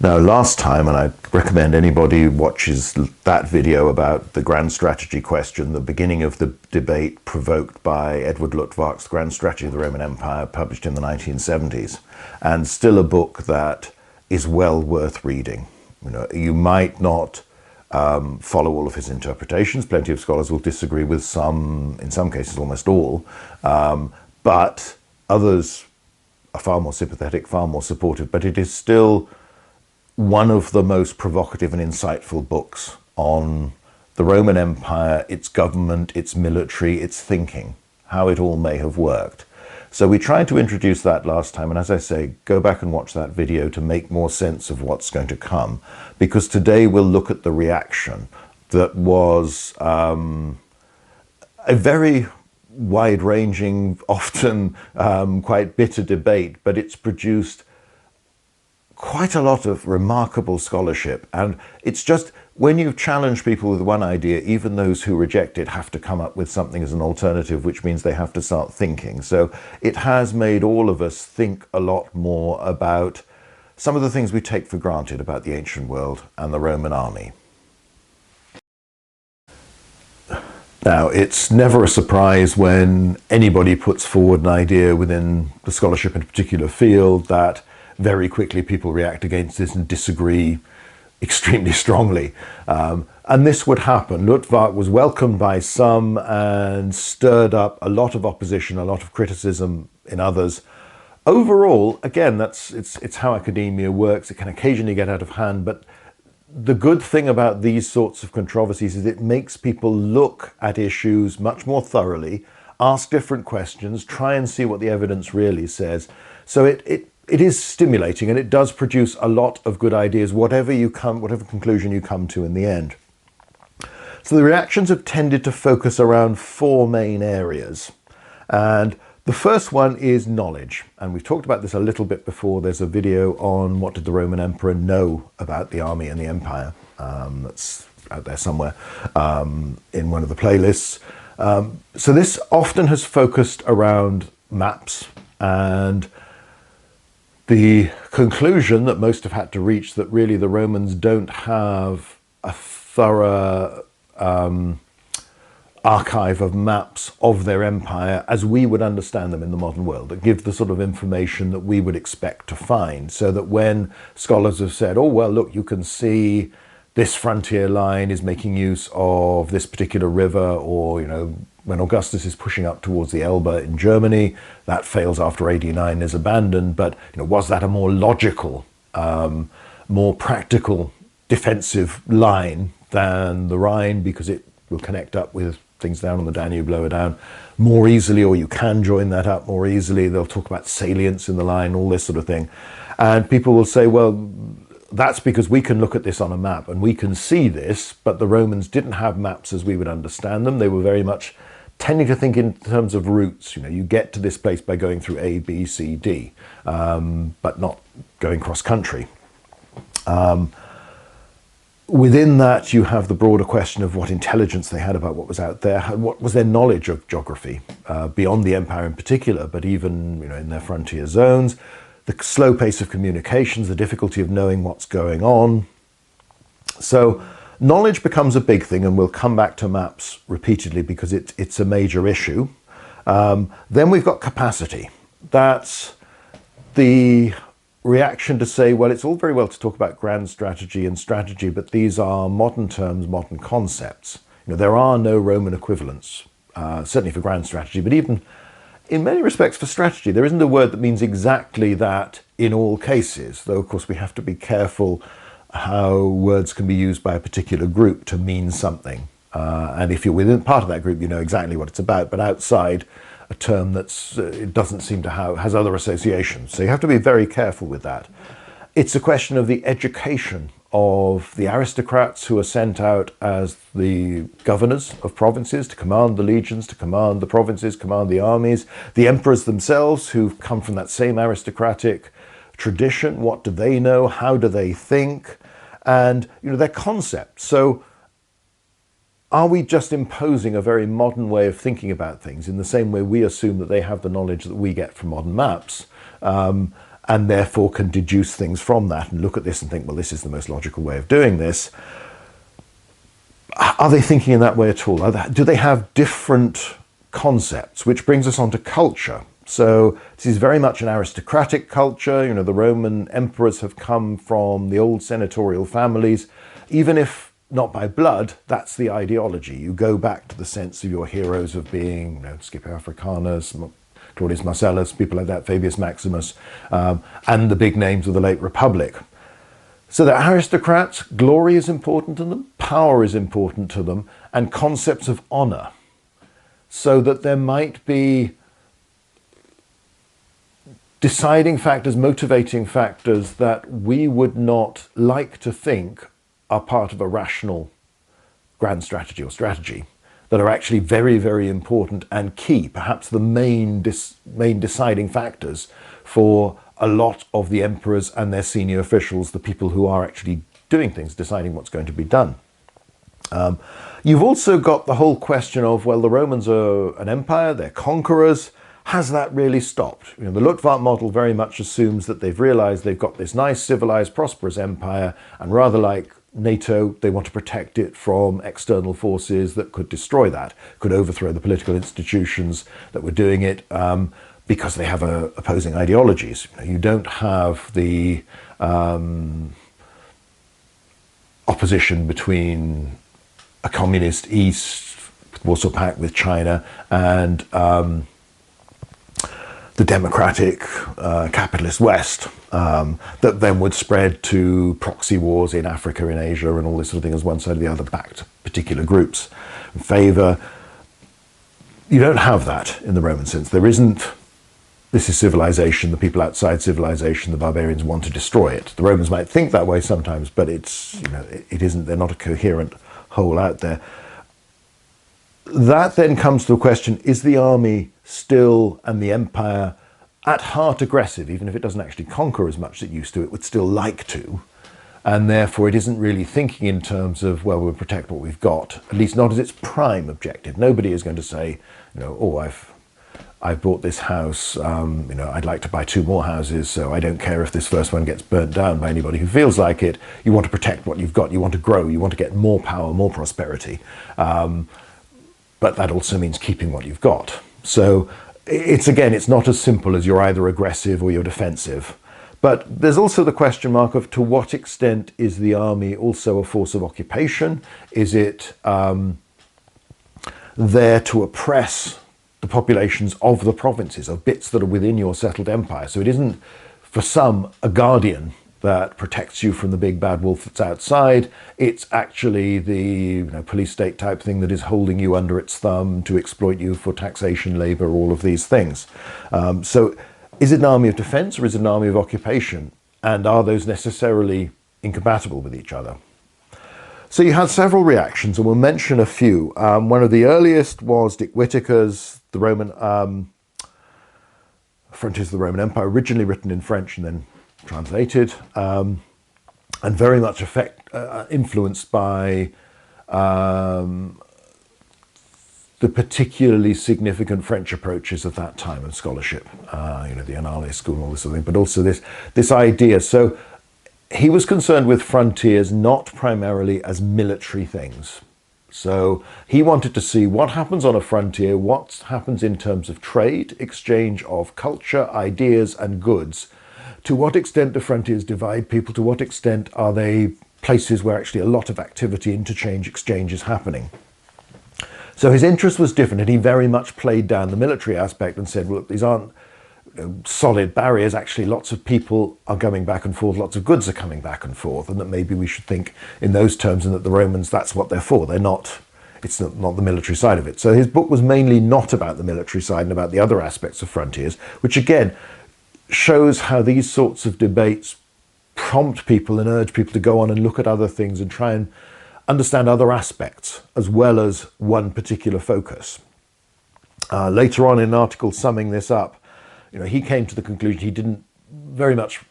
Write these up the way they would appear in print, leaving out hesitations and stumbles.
Now, last time, and I recommend anybody watches that video about the grand strategy question, the beginning of the debate provoked by Edward Luttwak's Grand Strategy of the Roman Empire, published in the 1970s, and still a book that is well worth reading. You know, you might not follow all of his interpretations. Plenty of scholars will disagree with some, in some cases almost all, but others are far more sympathetic, far more supportive, but it is still one of the most provocative and insightful books on the Roman Empire, its government, its military, its thinking, how it all may have worked. So we tried to introduce that last time, and as I say, go back and watch that video to make more sense of what's going to come, because today we'll look at the reaction that was a very wide-ranging, often quite bitter debate, but it's produced quite a lot of remarkable scholarship. And it's just, when you challenge people with one idea, even those who reject it have to come up with something as an alternative, which means they have to start thinking. So it has made all of us think a lot more about some of the things we take for granted about the ancient world and the Roman army. Now, it's never a surprise when anybody puts forward an idea within the scholarship in a particular field that very quickly people react against this and disagree extremely strongly. And this would happen. Luttwak was welcomed by some and stirred up a lot of opposition, a lot of criticism in others. Overall, again, it's how academia works. It can occasionally get out of hand, but the good thing about these sorts of controversies is it makes people look at issues much more thoroughly, ask different questions, try and see what the evidence really says. So it is stimulating, and it does produce a lot of good ideas, whatever conclusion you come to in the end. So the reactions have tended to focus around four main areas. And the first one is knowledge. And we've talked about this a little bit before. There's a video on what did the Roman emperor know about the army and the empire. That's out there somewhere in one of the playlists. So this often has focused around maps, and the conclusion that most have had to reach that really the Romans don't have a thorough archive of maps of their empire as we would understand them in the modern world, that give the sort of information that we would expect to find. So that when scholars have said, oh, well, look, you can see this frontier line is making use of this particular river, or, you know, when Augustus is pushing up towards the Elbe in Germany, that fails after AD 9 is abandoned. But, you know, was that a more logical, more practical defensive line than the Rhine, because it will connect up with things down on the Danube lower down more easily, or you can join that up more easily. They'll talk about salience in the line, all this sort of thing. And people will say, well, that's because we can look at this on a map and we can see this, but the Romans didn't have maps as we would understand them. They were very much tending to think in terms of routes. You know, you get to this place by going through A, B, C, D, but not going cross country. Within that, you have the broader question of what intelligence they had about what was out there, what was their knowledge of geography, beyond the empire in particular, but even, you know, in their frontier zones, the slow pace of communications, the difficulty of knowing what's going on. So knowledge becomes a big thing, and we'll come back to maps repeatedly because it's a major issue. Then we've got capacity. That's the reaction to say, well, it's all very well to talk about grand strategy and strategy, but these are modern terms, modern concepts. You know, there are no Roman equivalents, certainly for grand strategy, but even in many respects for strategy. There isn't a word that means exactly that in all cases, though of course we have to be careful how words can be used by a particular group to mean something. And if you're within part of that group, you know exactly what it's about, but outside, a term that's it doesn't seem to have, has other associations. So you have to be very careful with that. It's a question of the education of the aristocrats who are sent out as the governors of provinces to command the legions, to command the provinces, command the armies, the emperors themselves who've come from that same aristocratic tradition. What do they know? How do they think? And, you know, their concepts. So are we just imposing a very modern way of thinking about things in the same way we assume that they have the knowledge that we get from modern maps? and therefore can deduce things from that and look at this and think, well, this is the most logical way of doing this. Are they thinking in that way at all? Do they have different concepts? Which brings us on to culture. So this is very much an aristocratic culture. You know, the Roman emperors have come from the old senatorial families. Even if not by blood, that's the ideology. You go back to the sense of your heroes of being, you know, Scipio Africanus, Claudius Marcellus, people like that, Fabius Maximus, and the big names of the late Republic. So the aristocrats, glory is important to them, power is important to them, and concepts of honor. So that there might be deciding factors, motivating factors that we would not like to think are part of a rational grand strategy or strategy, that are actually very, very important and key, perhaps the main deciding factors for a lot of the emperors and their senior officials, the people who are actually doing things, deciding what's going to be done. You've also got the whole question of, well, the Romans are an empire, they're conquerors. Has that really stopped? You know, the Luttwak model very much assumes that they've realized they've got this nice, civilized, prosperous empire, and rather like NATO, they want to protect it from external forces that could destroy that, could overthrow the political institutions that were doing it, because they have opposing ideologies. You know, you don't have the opposition between a communist East, Warsaw Pact with China, and the democratic capitalist West, that then would spread to proxy wars in Africa, in Asia, and all this sort of thing as one side or the other, backed particular groups in favour. You don't have that in the Roman sense. There isn't, this is civilization, the people outside civilization, the barbarians want to destroy it. The Romans might think that way sometimes, but it's, you know, it isn't, they're not a coherent whole out there. That then comes to a question, is the army still, and the empire, at heart aggressive? Even if it doesn't actually conquer as much as it used to, it would still like to. And therefore it isn't really thinking in terms of, well, we'll protect what we've got, at least not as its prime objective. Nobody is going to say, you know, oh, I've bought this house, you know, I'd like to buy 2 more houses, so I don't care if this first one gets burnt down by anybody who feels like it. You want to protect what you've got, you want to grow, you want to get more power, more prosperity. But that also means keeping what you've got. So it's, again, it's not as simple as you're either aggressive or you're defensive. But there's also the question mark of, to what extent is the army also a force of occupation? Is it there to oppress the populations of the provinces, of bits that are within your settled empire? So it isn't, for some, a guardian that protects you from the big bad wolf that's outside. It's actually the, you know, police state type thing that is holding you under its thumb to exploit you for taxation, labor, all of these things. So is it an army of defense or is it an army of occupation? And are those necessarily incompatible with each other? So you had several reactions, and we'll mention a few. One of the earliest was Dick Whitaker's The Roman Frontiers of the Roman Empire, originally written in French and then translated, and very much influenced by the particularly significant French approaches of that time of scholarship, you know, the Annales school and all this sort of thing, but also this idea. So he was concerned with frontiers not primarily as military things. So he wanted to see what happens on a frontier, what happens in terms of trade, exchange of culture, ideas and goods. To what extent do frontiers divide people? To what extent are they places where actually a lot of activity, interchange, exchange is happening? So his interest was different, and he very much played down the military aspect and said, well, look, these aren't, you know, solid barriers. Actually, lots of people are coming back and forth, lots of goods are coming back and forth, and that maybe we should think in those terms, and that the Romans, that's what they're for. They're not, it's not the military side of it. So his book was mainly not about the military side and about the other aspects of frontiers, which again shows how these sorts of debates prompt people and urge people to go on and look at other things and try and understand other aspects as well as one particular focus. Later on in an article summing this up, you know, he came to the conclusion he didn't very much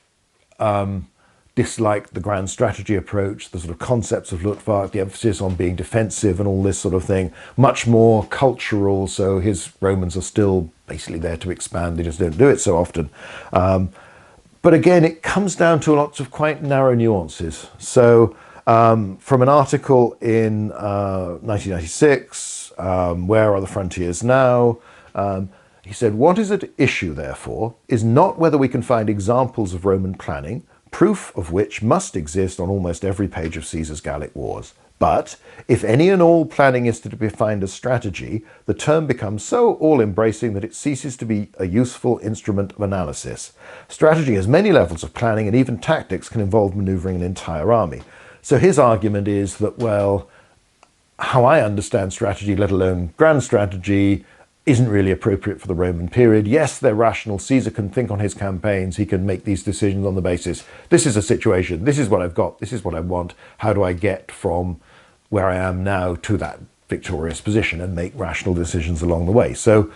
dislike the grand strategy approach, the sort of concepts of Luttwak, the emphasis on being defensive and all this sort of thing, much more cultural. So his Romans are still basically there to expand, they just don't do it so often. But again, it comes down to lots of quite narrow nuances. So from an article in 1996, Where Are the Frontiers Now? He said, what is at issue, therefore, is not whether we can find examples of Roman planning, proof of which must exist on almost every page of Caesar's Gallic Wars. But if any and all planning is to be defined as strategy, the term becomes so all-embracing that it ceases to be a useful instrument of analysis. Strategy has many levels of planning, and even tactics can involve maneuvering an entire army. So his argument is that, well, how I understand strategy, let alone grand strategy, isn't really appropriate for the Roman period. Yes, they're rational. Caesar can think on his campaigns. He can make these decisions on the basis, this is a situation, this is what I've got, this is what I want. How do I get from where I am now to that victorious position, and make rational decisions along the way? So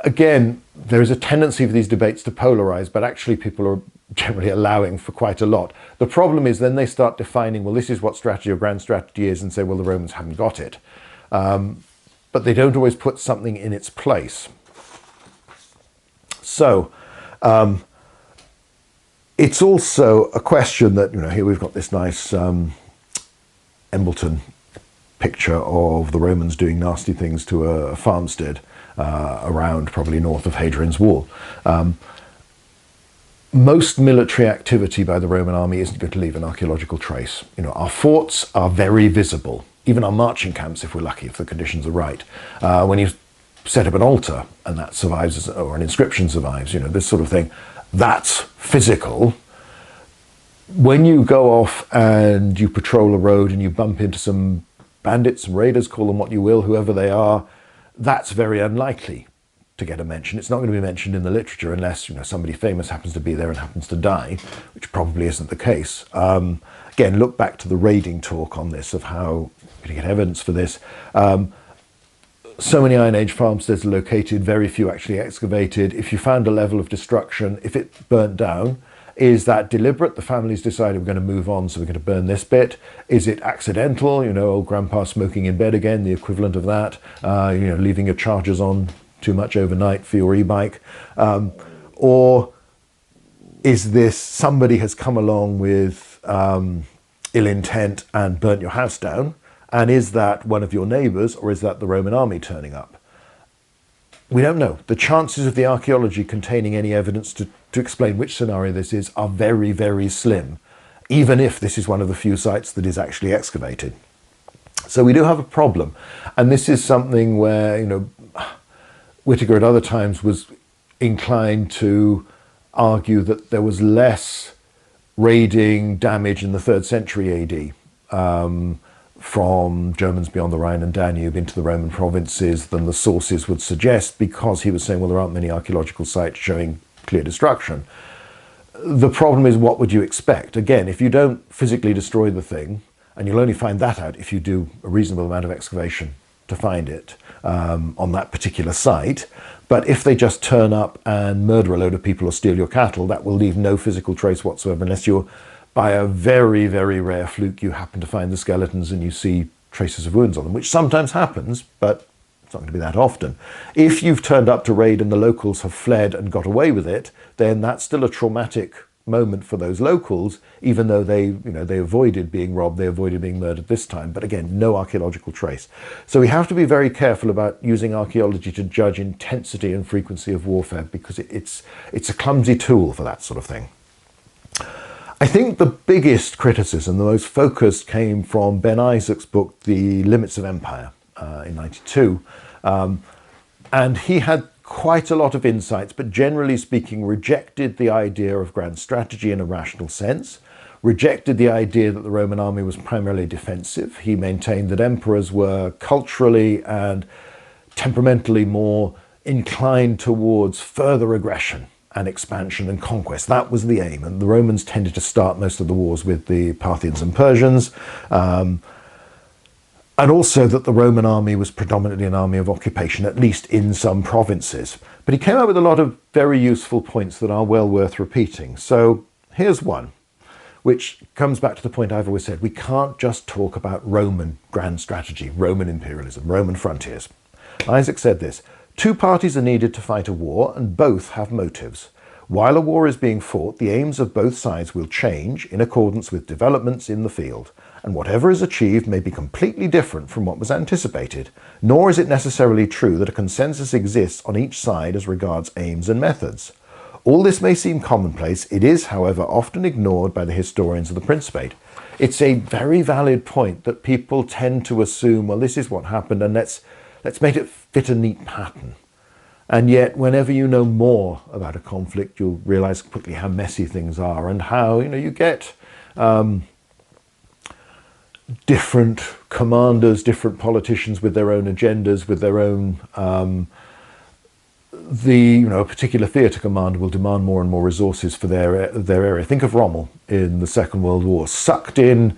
again, there is a tendency for these debates to polarize, but actually people are generally allowing for quite a lot. The problem is then they start defining, well, this is what strategy or grand strategy is, and say, well, the Romans haven't got it. But they don't always put something in its place. So it's also a question that, here we've got this nice Embleton picture of the Romans doing nasty things to a farmstead around probably north of Hadrian's Wall. Most military activity by the Roman army isn't going to leave an archaeological trace. Our forts are very visible. Even our marching camps, if we're lucky, if the conditions are right. When you set up an altar and that survives, or an inscription survives, this sort of thing, that's physical. When you go off and you patrol a road and you bump into some bandits, some raiders, call them what you will, whoever they are, that's very unlikely to get a mention. It's not going to be mentioned in the literature unless somebody famous happens to be there and happens to die, which probably isn't the case. Again, look back to the raiding talk on this, of how to get evidence for this. So many Iron Age farmsteads are located, very few actually excavated. If you found a level of destruction, if it burnt down, is that deliberate? The families decided we're going to move on, so we're going to burn this bit. Is it accidental? Old grandpa smoking in bed again, the equivalent of that. Leaving your chargers on too much overnight for your e-bike. Or is this somebody has come along with ill intent and burnt your house down? And is that one of your neighbours, or is that the Roman army turning up? We don't know. The chances of the archaeology containing any evidence to explain which scenario this is are very, very slim, even if this is one of the few sites that is actually excavated. So we do have a problem. And this is something where, Whittaker at other times was inclined to argue that there was less raiding damage in the 3rd century AD from Germans beyond the Rhine and Danube into the Roman provinces than the sources would suggest, because he was saying, well, there aren't many archaeological sites showing clear destruction. The problem is, what would you expect? Again, if you don't physically destroy the thing, and you'll only find that out if you do a reasonable amount of excavation to find it on that particular site. But if they just turn up and murder a load of people or steal your cattle, that will leave no physical trace whatsoever, unless you're, by a very, very rare fluke, you happen to find the skeletons and you see traces of wounds on them, which sometimes happens, but it's not going to be that often. If you've turned up to raid and the locals have fled and got away with it, then that's still a traumatic moment for those locals, even though they avoided being robbed, they avoided being murdered this time. But again, no archaeological trace. So we have to be very careful about using archaeology to judge intensity and frequency of warfare, because it's a clumsy tool for that sort of thing. I think the biggest criticism, the most focused, came from Ben Isaac's book, The Limits of Empire, in '92. And he had quite a lot of insights, but generally speaking, rejected the idea of grand strategy in a rational sense, rejected the idea that the Roman army was primarily defensive. He maintained that emperors were culturally and temperamentally more inclined towards further aggression and expansion and conquest. That was the aim, and the Romans tended to start most of the wars with the Parthians and Persians, and also that the Roman army was predominantly an army of occupation, at least in some provinces. But he came up with a lot of very useful points that are well worth repeating. So here's one, which comes back to the point I've always said: we can't just talk about Roman grand strategy, Roman imperialism, Roman frontiers. Isaac said this: 2 parties are needed to fight a war, and both have motives. While a war is being fought, the aims of both sides will change in accordance with developments in the field, and whatever is achieved may be completely different from what was anticipated, nor is it necessarily true that a consensus exists on each side as regards aims and methods. All this may seem commonplace. It is, however, often ignored by the historians of the Principate. It's a very valid point that people tend to assume, well, this is what happened, and let's make it fit a neat pattern. And yet, whenever you know more about a conflict, you'll realize quickly how messy things are and how, you get different commanders, different politicians with their own agendas, with their own a particular theatre commander will demand more and more resources for their area. Think of Rommel in the Second World War, sucked in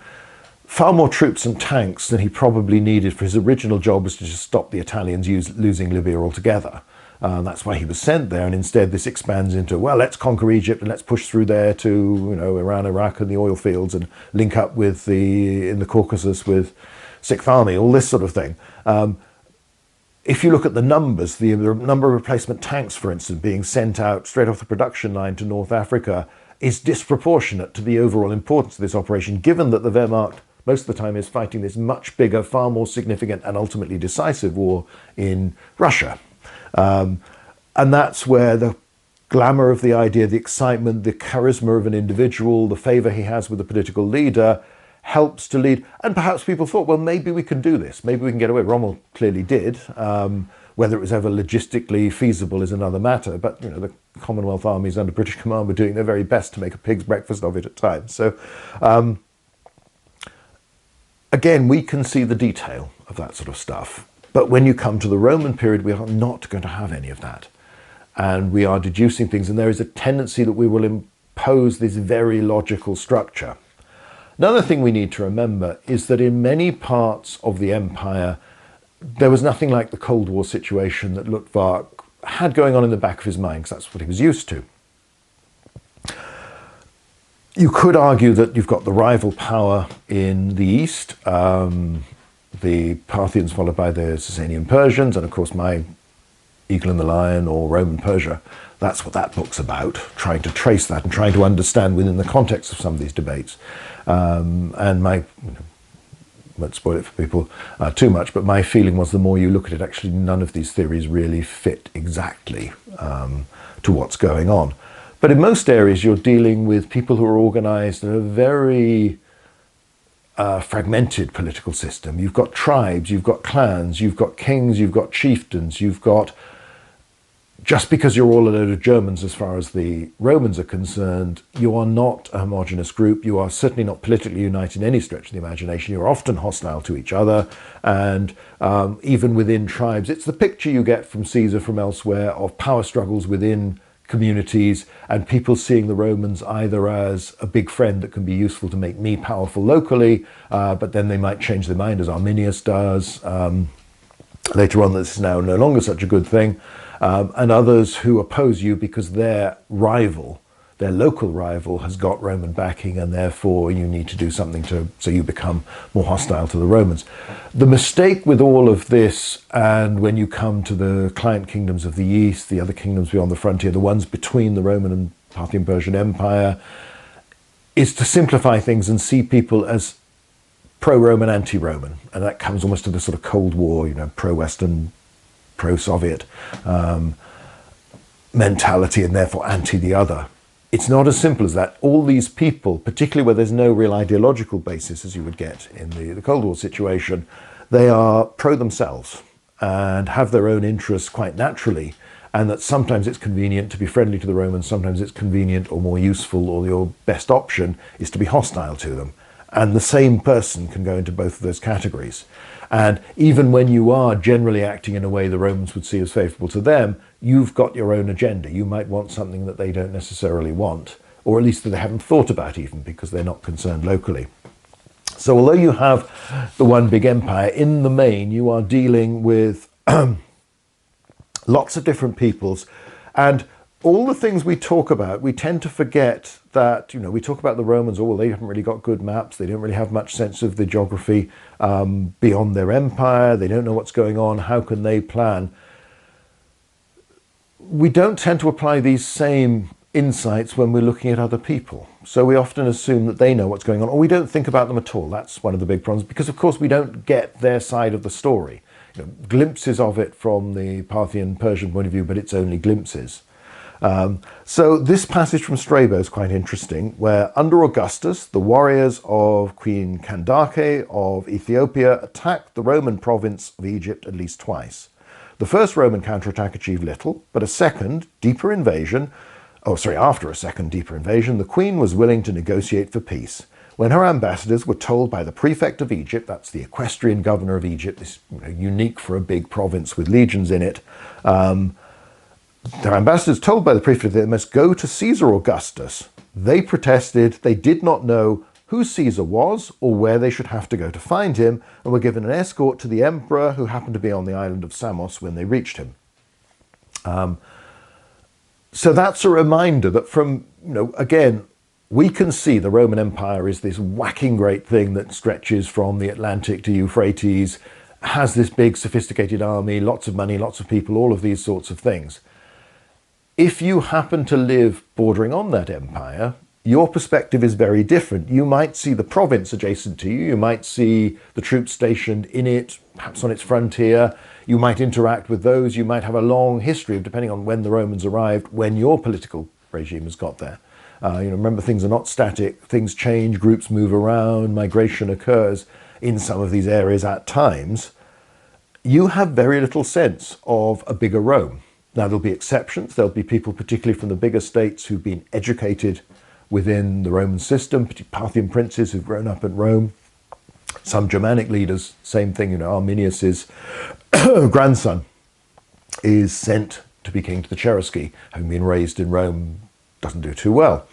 far more troops and tanks than he probably needed, for his original job was to just stop the Italians losing Libya altogether. That's why he was sent there, and instead this expands into, well, let's conquer Egypt and let's push through there to Iran, Iraq and the oil fields and link up with in the Caucasus with Sixth Army, all this sort of thing. If you look at the numbers, the number of replacement tanks, for instance, being sent out straight off the production line to North Africa is disproportionate to the overall importance of this operation, given that the Wehrmacht most of the time is fighting this much bigger, far more significant and ultimately decisive war in Russia. And that's where the glamour of the idea, the excitement, the charisma of an individual, the favour he has with the political leader helps to lead. And perhaps people thought, well, maybe we can do this. Maybe we can get away. Rommel clearly did. Whether it was ever logistically feasible is another matter. But the Commonwealth armies under British command were doing their very best to make a pig's breakfast of it at times. So again, we can see the detail of that sort of stuff. But when you come to the Roman period, we are not going to have any of that. And we are deducing things, and there is a tendency that we will impose this very logical structure. Another thing we need to remember is that in many parts of the empire, there was nothing like the Cold War situation that Luttwak had going on in the back of his mind, because that's what he was used to. You could argue that you've got the rival power in the east, the Parthians followed by the Sasanian Persians, and of course my Eagle and the Lion or Roman Persia. That's what that book's about, trying to trace that and trying to understand within the context of some of these debates. And won't spoil it for people too much, but my feeling was the more you look at it, actually none of these theories really fit exactly to what's going on. But in most areas you're dealing with people who are organized in a very fragmented political system. You've got tribes, you've got clans, you've got kings, you've got chieftains, you've got, just because you're all a load of Germans as far as the Romans are concerned, you are not a homogenous group. You are certainly not politically united in any stretch of the imagination. You're often hostile to each other, and even within tribes, it's the picture you get from Caesar, from elsewhere, of power struggles within communities and people seeing the Romans either as a big friend that can be useful to make me powerful locally, but then they might change their mind, as Arminius does later on. This is now no longer such a good thing, and others who oppose you because their rival, their local rival, has got Roman backing, and therefore you need to do something so you become more hostile to the Romans. The mistake with all of this, and when you come to the client kingdoms of the East, the other kingdoms beyond the frontier, the ones between the Roman and Parthian Persian Empire, is to simplify things and see people as pro-Roman, anti-Roman. And that comes almost to the sort of Cold War, pro-Western, pro-Soviet mentality, and therefore anti the other. It's not as simple as that. All these people, particularly where there's no real ideological basis, as you would get in the Cold War situation, they are pro themselves and have their own interests quite naturally, and that sometimes it's convenient to be friendly to the Romans, sometimes it's convenient or more useful, or your best option is to be hostile to them. And the same person can go into both of those categories. And even when you are generally acting in a way the Romans would see as favourable to them, you've got your own agenda. You might want something that they don't necessarily want, or at least that they haven't thought about even, because they're not concerned locally. So although you have the one big empire, in the main you are dealing with lots of different peoples, and all the things we talk about, we tend to forget that, we talk about the Romans, oh, well, they haven't really got good maps, they don't really have much sense of the geography beyond their empire, they don't know what's going on, how can they plan? We don't tend to apply these same insights when we're looking at other people. So we often assume that they know what's going on, or we don't think about them at all. That's one of the big problems, because of course we don't get their side of the story. You know, glimpses of it from the Parthian Persian point of view, but it's only glimpses. So this passage from Strabo is quite interesting, where under Augustus, the warriors of Queen Candace of Ethiopia attacked the Roman province of Egypt at least twice. The first Roman counterattack achieved little, but after a second, deeper invasion, the queen was willing to negotiate for peace. When her ambassadors were told by the prefect of Egypt, that's the equestrian governor of Egypt, this unique for a big province with legions in it, their ambassadors told by the prefect that they must go to Caesar Augustus. They protested. They did not know who Caesar was or where they should have to go to find him, and were given an escort to the emperor, who happened to be on the island of Samos when they reached him. So that's a reminder that from, again, we can see the Roman Empire is this whacking great thing that stretches from the Atlantic to Euphrates, has this big sophisticated army, lots of money, lots of people, all of these sorts of things. If you happen to live bordering on that empire, your perspective is very different. You might see the province adjacent to you, you might see the troops stationed in it, perhaps on its frontier, you might interact with those, you might have a long history of, depending on when the Romans arrived, when your political regime has got there. Remember, things are not static, things change, groups move around, migration occurs in some of these areas at times. You have very little sense of a bigger Rome. Now, there'll be exceptions. There'll be people, particularly from the bigger states, who've been educated within the Roman system, particularly Parthian princes who've grown up in Rome. Some Germanic leaders, same thing. Arminius's grandson is sent to be king to the Cherusci, having been raised in Rome, doesn't do too well.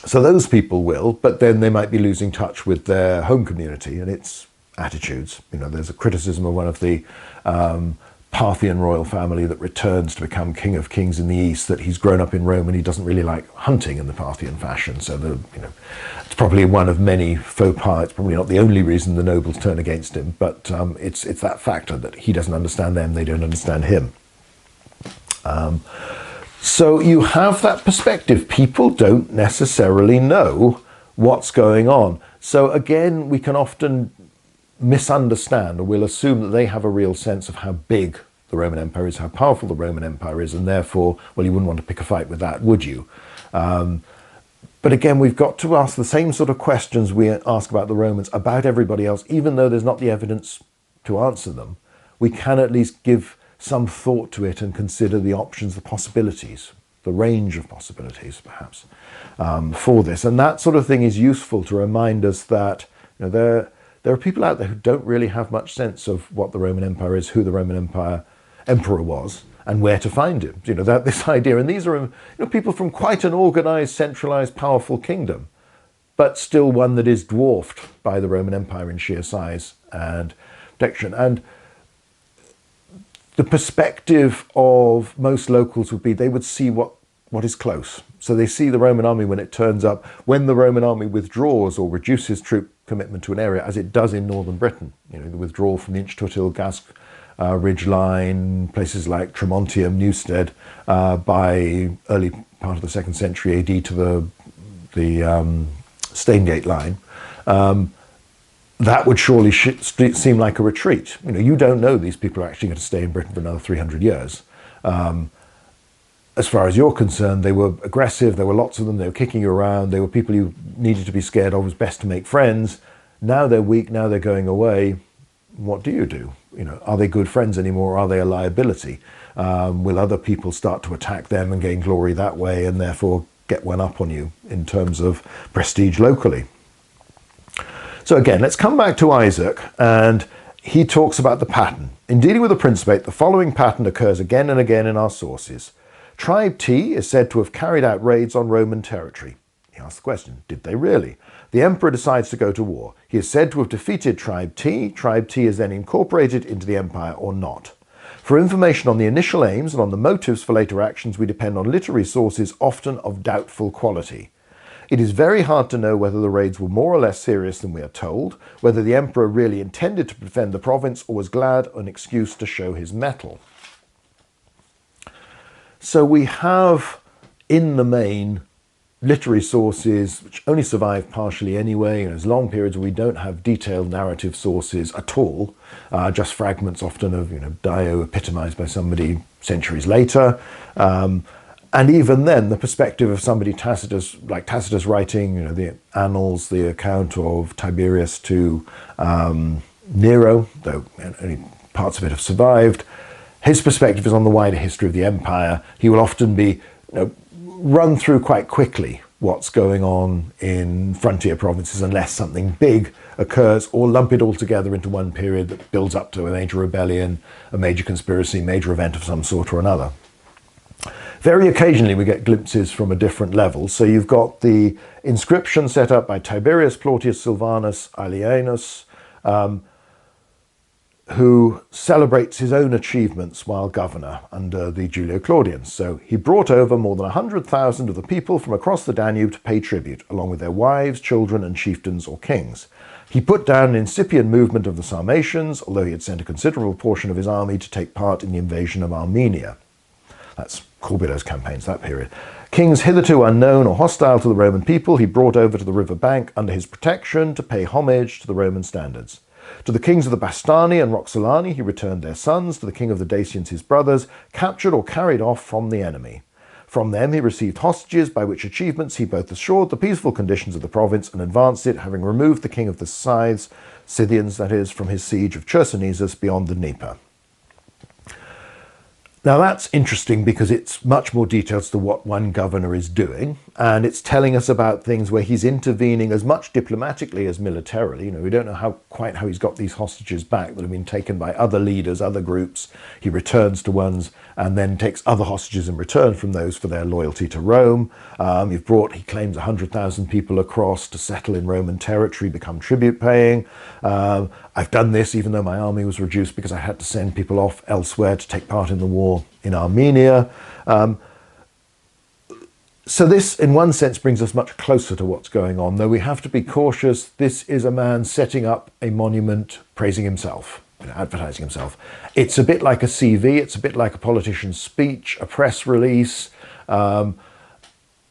So those people will, but then they might be losing touch with their home community and its attitudes. There's a criticism of one of the Parthian royal family that returns to become king of kings in the east, that he's grown up in Rome and he doesn't really like hunting in the Parthian fashion. So it's probably one of many faux pas. It's probably not the only reason the nobles turn against him, but it's that factor that he doesn't understand them, they don't understand him. So you have that perspective. People don't necessarily know what's going on. So again, we can often misunderstand, or we'll assume that they have a real sense of how big the Roman Empire is, how powerful the Roman Empire is, and therefore, well, you wouldn't want to pick a fight with that, would you? But again, we've got to ask the same sort of questions we ask about the Romans, about everybody else, even though there's not the evidence to answer them. We can at least give some thought to it and consider the options, the possibilities, the range of possibilities, perhaps, for this. And that sort of thing is useful to remind us that there are people out there who don't really have much sense of what the Roman Empire is, who the Roman emperor was, and where to find him. This idea, and these are people from quite an organized, centralized, powerful kingdom, but still one that is dwarfed by the Roman Empire in sheer size and protection. And the perspective of most locals would be they would see what is close. So they see the Roman army when it turns up. When the Roman army withdraws or reduces troop commitment to an area, as it does in northern Britain, the withdrawal from the Inchtutil, Gask Ridge line, places like Tremontium, Newstead, by early part of the 2nd century AD to the Staingate line, that would surely seem like a retreat. You don't know these people are actually going to stay in Britain for another 300 years. As far as you're concerned, they were aggressive, there were lots of them, they were kicking you around, they were people you needed to be scared of, it was best to make friends. Now they're weak, now they're going away. What do? Are they good friends anymore, or are they a liability? Will other people start to attack them and gain glory that way, and therefore get one up on you in terms of prestige locally? So again, let's come back to Isaac, and he talks about the pattern. In dealing with the Principate, the following pattern occurs again and again in our sources. Tribe T is said to have carried out raids on Roman territory. He asks the question, did they really? The emperor decides to go to war. He is said to have defeated Tribe T. Tribe T is then incorporated into the empire or not. For information on the initial aims and on the motives for later actions, we depend on literary sources, often of doubtful quality. It is very hard to know whether the raids were more or less serious than we are told, whether the emperor really intended to defend the province or was glad of an excuse to show his mettle. So we have, in the main, literary sources which only survive partially anyway. There's long periods where we don't have detailed narrative sources at all, just fragments often of Dio epitomized by somebody centuries later. And even then, the perspective of somebody like Tacitus writing, the Annals, the account of Tiberius to Nero, though only parts of it have survived, his perspective is on the wider history of the empire. He will often be run through quite quickly what's going on in frontier provinces unless something big occurs, or lump it all together into one period that builds up to a major rebellion, a major conspiracy, major event of some sort or another. Very occasionally we get glimpses from a different level. So you've got the inscription set up by Tiberius Plautius Silvanus Aelianus, who celebrates his own achievements while governor under the Julio-Claudians. So he brought over more than 100,000 of the people from across the Danube to pay tribute, along with their wives, children, and chieftains or kings. He put down an incipient movement of the Sarmatians, although he had sent a considerable portion of his army to take part in the invasion of Armenia. That's Corbulo's campaigns, that period. Kings hitherto unknown or hostile to the Roman people, he brought over to the river bank under his protection to pay homage to the Roman standards. To the kings of the Bastani and Roxolani he returned their sons, to the king of the Dacians his brothers, captured or carried off from the enemy. From them he received hostages, by which achievements he both assured the peaceful conditions of the province and advanced it, having removed the king of the Scythians, that is, from his siege of Chersonesus beyond the Dnieper. Now that's interesting because it's much more detailed as to what one governor is doing, and it's telling us about things where he's intervening as much diplomatically as militarily. We don't know quite how he's got these hostages back that have been taken by other leaders, other groups. He returns to ones and then takes other hostages in return from those for their loyalty to Rome. He claims 100,000 people across to settle in Roman territory, become tribute paying. I've done this even though my army was reduced because I had to send people off elsewhere to take part in the war in Armenia. So this, in one sense, brings us much closer to what's going on, though we have to be cautious. This is a man setting up a monument praising himself, advertising himself. It's a bit like a CV, it's a bit like a politician's speech, a press release,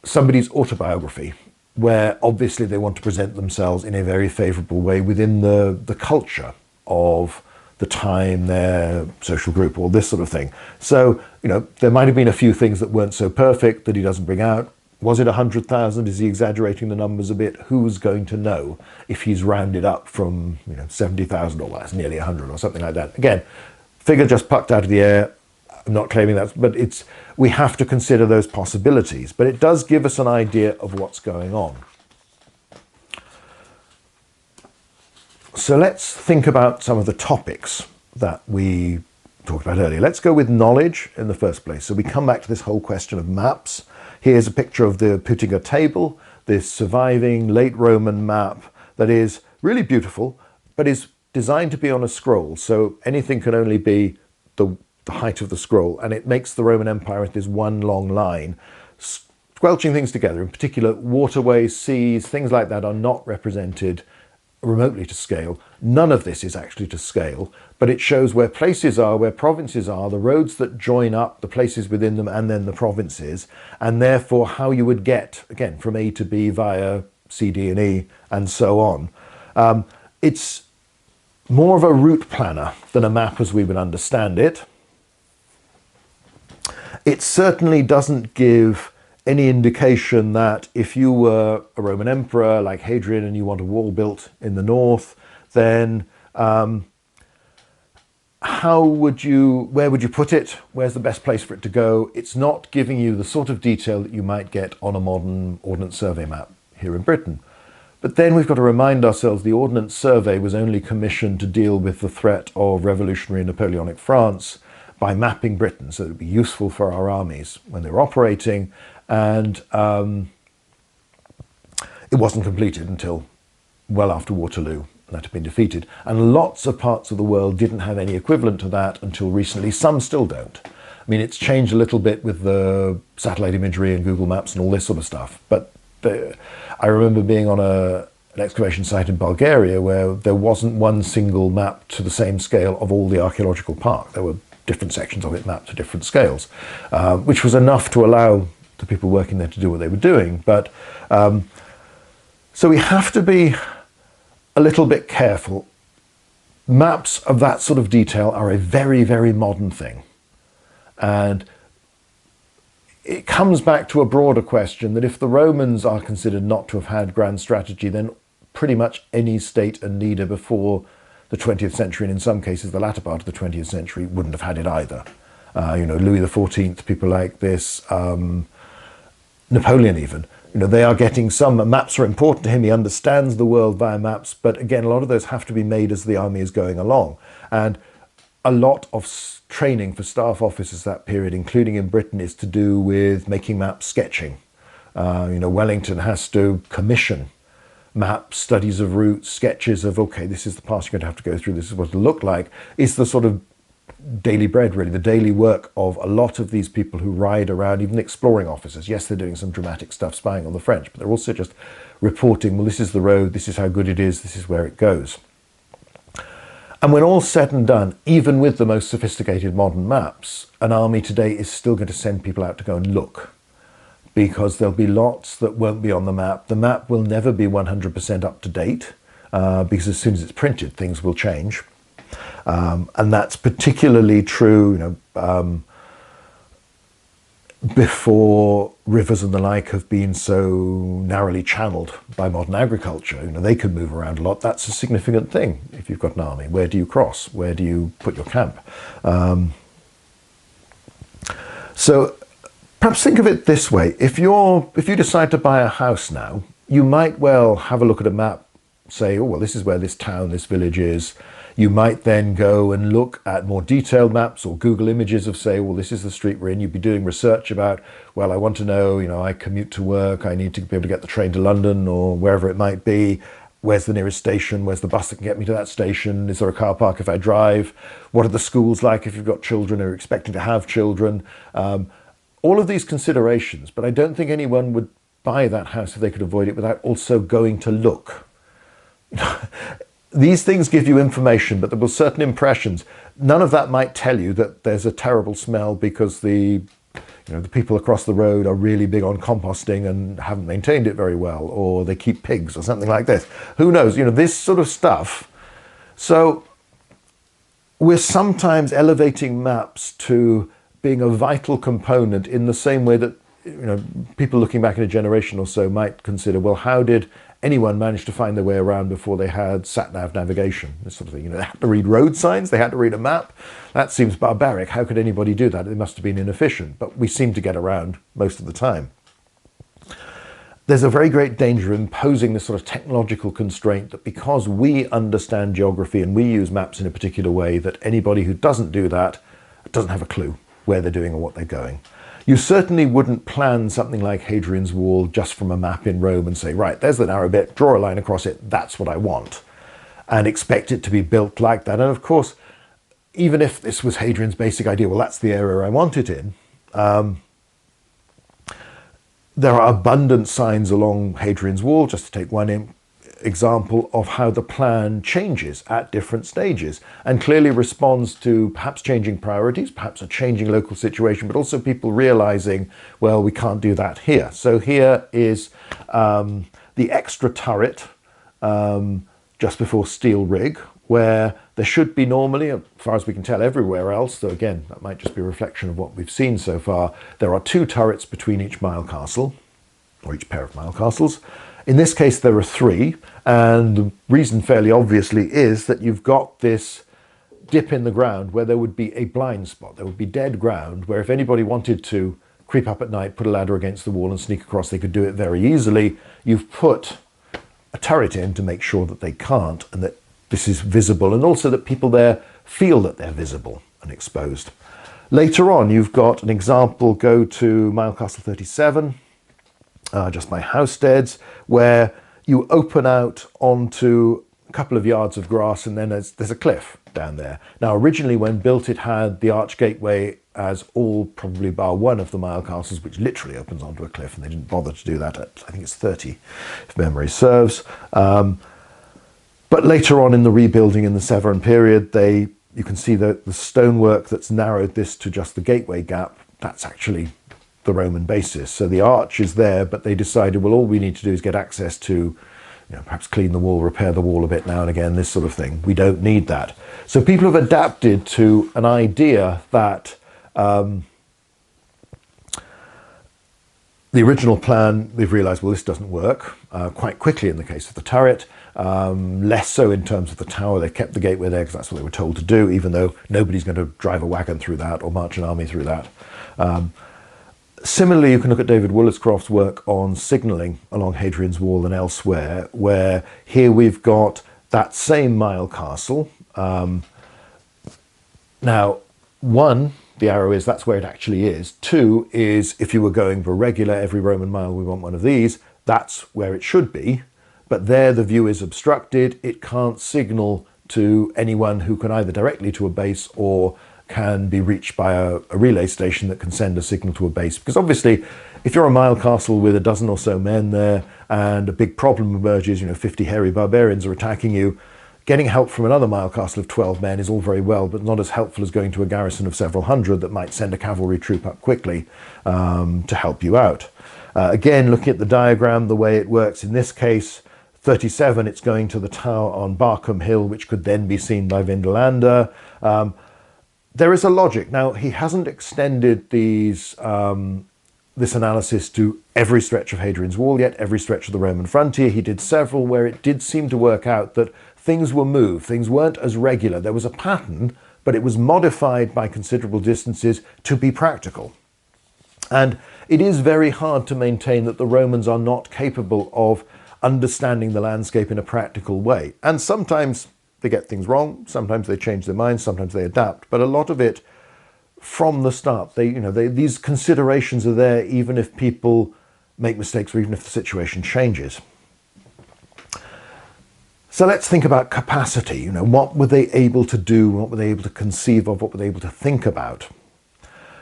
somebody's autobiography, where obviously they want to present themselves in a very favourable way within the culture of the time, their social group, all this sort of thing. So, there might have been a few things that weren't so perfect that he doesn't bring out. Was it 100,000? Is he exaggerating the numbers a bit? Who's going to know if he's rounded up from 70,000 or less, nearly 100 or something like that? Again, figure just plucked out of the air. I'm not claiming that, but we have to consider those possibilities. But it does give us an idea of what's going on. So let's think about some of the topics that we talked about earlier. Let's go with knowledge in the first place. So we come back to this whole question of maps. Here's a picture of the Putinger table, this surviving late Roman map that is really beautiful, but is designed to be on a scroll. So anything can only be the height of the scroll, and it makes the Roman Empire as this one long line, squelching things together. In particular, waterways, seas, things like that are not represented remotely to scale. None of this is actually to scale, but it shows where places are, where provinces are, the roads that join up the places within them and then the provinces, and therefore how you would get, again, from A to B via C, D and E and so on. It's more of a route planner than a map as we would understand it. It certainly doesn't give any indication that if you were a Roman emperor like Hadrian and you want a wall built in the north, then where would you put it? Where's the best place for it to go? It's not giving you the sort of detail that you might get on a modern Ordnance Survey map here in Britain. But then we've got to remind ourselves the Ordnance Survey was only commissioned to deal with the threat of revolutionary Napoleonic France by mapping Britain, so it would be useful for our armies when they were operating. And it wasn't completed until well after Waterloo, and that had been defeated. And lots of parts of the world didn't have any equivalent to that until recently. Some still don't. I mean, it's changed a little bit with the satellite imagery and Google Maps and all this sort of stuff. But I remember being on an excavation site in Bulgaria where there wasn't one single map to the same scale of all the archaeological park. There were different sections of it mapped to different scales, which was enough to allow the people working there to do what they were doing. But so we have to be a little bit careful. Maps of that sort of detail are a very, very modern thing. And it comes back to a broader question that if the Romans are considered not to have had grand strategy, then pretty much any state and leader before the 20th century, and in some cases the latter part of the 20th century, wouldn't have had it either. Louis XIV, people like this, Napoleon even, they are getting some, maps are important to him, he understands the world via maps, but again, a lot of those have to be made as the army is going along. And a lot of training for staff officers that period, including in Britain, is to do with making maps, sketching. Wellington has to commission maps, studies of routes, sketches of, okay, this is the path you're going to have to go through, this is what it'll look like. It's the sort of daily bread, really, the daily work of a lot of these people who ride around, even exploring officers. Yes, they're doing some dramatic stuff, spying on the French, but they're also just reporting, well, this is the road, this is how good it is, this is where it goes. And when all's said and done, even with the most sophisticated modern maps, an army today is still going to send people out to go and look, because there'll be lots that won't be on the map. The map will never be 100% up to date, because as soon as it's printed, things will change. And that's particularly true, before rivers and the like have been so narrowly channeled by modern agriculture. They can move around a lot. That's a significant thing if you've got an army. Where do you cross? Where do you put your camp? So perhaps think of it this way. If you decide to buy a house now, you might well have a look at a map, say, oh, well, this is where this town, this village is. You might then go and look at more detailed maps or Google images of, say, well, this is the street we're in. You'd be doing research about, well, I want to know, I commute to work, I need to be able to get the train to London or wherever it might be. Where's the nearest station? Where's the bus that can get me to that station? Is there a car park if I drive? What are the schools like if you've got children or are expecting to have children? All of these considerations, but I don't think anyone would buy that house if they could avoid it without also going to look. These things give you information, but there were certain impressions. None of that might tell you that there's a terrible smell because the people across the road are really big on composting and haven't maintained it very well, or they keep pigs or something like this. Who knows? This sort of stuff. So we're sometimes elevating maps to being a vital component in the same way that people looking back in a generation or so might consider, well, how did anyone manage to find their way around before they had sat-nav navigation, this sort of thing? They had to read road signs, they had to read a map. That seems barbaric. How could anybody do that? It must have been inefficient, but we seem to get around most of the time. There's a very great danger in imposing this sort of technological constraint that because we understand geography and we use maps in a particular way, that anybody who doesn't do that doesn't have a clue where they're doing or what they're going. You certainly wouldn't plan something like Hadrian's Wall just from a map in Rome and say, right, there's the narrow bit, draw a line across it, that's what I want, and expect it to be built like that. And of course, even if this was Hadrian's basic idea, well, that's the area I want it in, there are abundant signs along Hadrian's Wall, just to take one example, of how the plan changes at different stages and clearly responds to perhaps changing priorities, perhaps a changing local situation, but also people realizing, well, we can't do that here. So here is the extra turret just before Steel Rig, where there should be normally, as far as we can tell, everywhere else, though again, that might just be a reflection of what we've seen so far, there are 2 turrets between each mile castle, or each pair of mile castles. In this case, there are 3, and the reason fairly obviously is that you've got this dip in the ground where there would be a blind spot. There would be dead ground where if anybody wanted to creep up at night, put a ladder against the wall and sneak across, they could do it very easily. You've put a turret in to make sure that they can't and that this is visible, and also that people there feel that they're visible and exposed. Later on, you've got an example, go to Mile Castle 37, just by Housesteads, where you open out onto a couple of yards of grass and then there's a cliff down there. Now originally when built it had the arch gateway as all probably bar one of the mile castles, which literally opens onto a cliff, and they didn't bother to do that at, I think it's 30 if memory serves. But later on in the rebuilding in the Severn period, they You can see that the stonework that's narrowed this to just the gateway gap, that's actually the Roman basis. So the arch is there, but they decided, well, all we need to do is get access to, perhaps clean the wall, repair the wall a bit now and again, this sort of thing. We don't need that. So people have adapted to an idea that the original plan, they've realized, well, this doesn't work quite quickly in the case of the turret, less so in terms of the tower. They kept the gateway there because that's what they were told to do, even though nobody's going to drive a wagon through that or march an army through that. Similarly, you can look at David Woolliscroft's work on signalling along Hadrian's Wall and elsewhere, where here we've got that same mile castle. Now, one, the arrow is that's where it actually is. Two is if you were going for regular, every Roman mile we want one of these, that's where it should be. But there the view is obstructed. It can't signal to anyone who can either directly to a base or can be reached by a relay station that can send a signal to a base. Because obviously, if you're a mile castle with a dozen or so men there and a big problem emerges, 50 hairy barbarians are attacking you, getting help from another mile castle of 12 men is all very well, but not as helpful as going to a garrison of several hundred that might send a cavalry troop up quickly to help you out. Again, looking at the diagram, the way it works in this case, 37, it's going to the tower on Barkham Hill, which could then be seen by Vindelander. There is a logic. Now, he hasn't extended this analysis to every stretch of Hadrian's Wall yet, every stretch of the Roman frontier. He did several where it did seem to work out that things were moved, things weren't as regular. There was a pattern, but it was modified by considerable distances to be practical. And it is very hard to maintain that the Romans are not capable of understanding the landscape in a practical way. And sometimes they get things wrong, sometimes they change their minds, sometimes they adapt. But a lot of it, from the start, these considerations are there even if people make mistakes or even if the situation changes. So let's think about capacity. What were they able to do? What were they able to conceive of? What were they able to think about?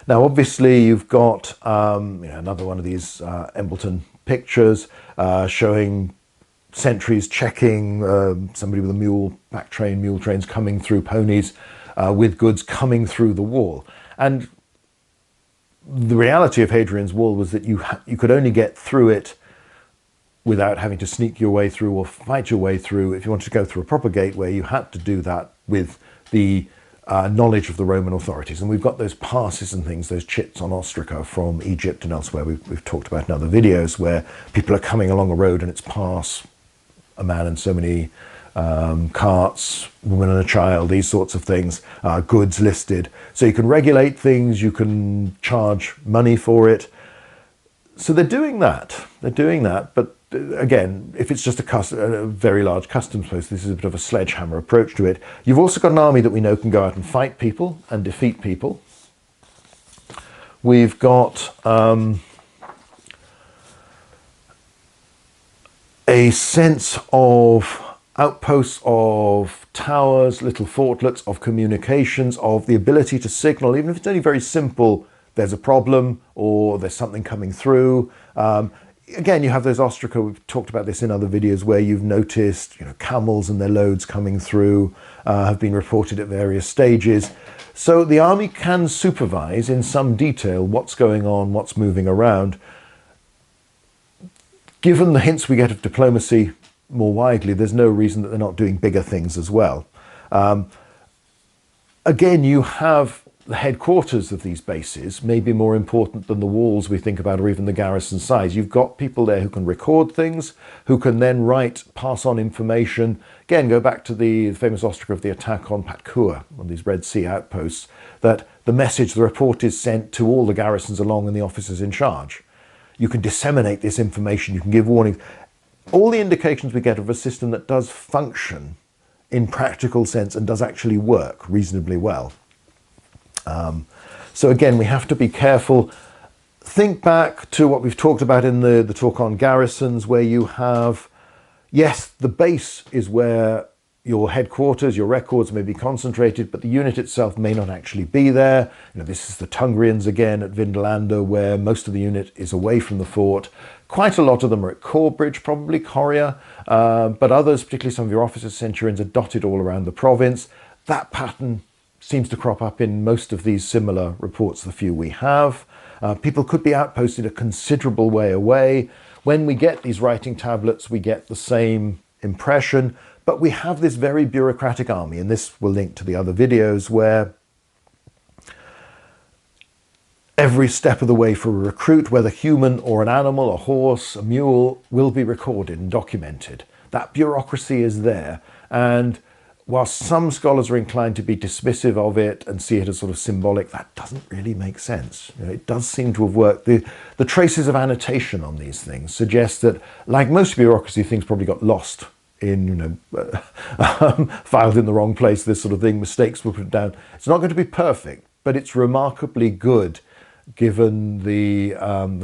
Now, obviously, you've got another one of these Embleton pictures showing sentries checking, somebody with a mule trains coming through, ponies with goods coming through the wall. And the reality of Hadrian's Wall was that you could only get through it without having to sneak your way through or fight your way through. If you wanted to go through a proper gateway, you had to do that with the knowledge of the Roman authorities. And we've got those passes and things, those chits on ostraca from Egypt and elsewhere we've talked about in other videos, where people are coming along a road and it's pass, a man and so many carts, woman and a child, these sorts of things, goods listed. So you can regulate things, you can charge money for it. So they're doing that, but again, if it's just a very large customs post, this is a bit of a sledgehammer approach to it. You've also got an army that we know can go out and fight people and defeat people. We've got a sense of outposts, of towers, little fortlets, of communications, of the ability to signal, even if it's only very simple, there's a problem or there's something coming through. Again, you have those ostraca, we've talked about this in other videos, where you've noticed camels and their loads coming through have been reported at various stages. So the army can supervise in some detail what's going on, what's moving around. Given the hints we get of diplomacy more widely, there's no reason that they're not doing bigger things as well. Again, you have the headquarters of these bases may be more important than the walls we think about, or even the garrison size. You've got people there who can record things, who can then pass on information. Again, go back to the famous ostraca of the attack on Patkur, on these Red Sea outposts, that the report is sent to all the garrisons along and the officers in charge. You can disseminate this information, you can give warnings. All the indications we get of a system that does function in practical sense and does actually work reasonably well. So again, we have to be careful. Think back to what we've talked about in the talk on garrisons, where you have, yes, the base is where your headquarters, your records may be concentrated, but the unit itself may not actually be there. This is the Tungrians again at Vindelander, where most of the unit is away from the fort. Quite a lot of them are at Corbridge, probably Coria, but others, particularly some of your officers, centurions, are dotted all around the province. That pattern seems to crop up in most of these similar reports, the few we have. People could be outposted a considerable way away. When we get these writing tablets, we get the same impression, but we have this very bureaucratic army, and this will link to the other videos, where every step of the way for a recruit, whether human or an animal, a horse, a mule, will be recorded and documented. That bureaucracy is there. And while some scholars are inclined to be dismissive of it and see it as sort of symbolic, that doesn't really make sense. You know, it does seem to have worked. The traces of annotation on these things suggest that, like most bureaucracy, things probably got lost in, filed in the wrong place, this sort of thing, mistakes were put down. It's not going to be perfect, but it's remarkably good given the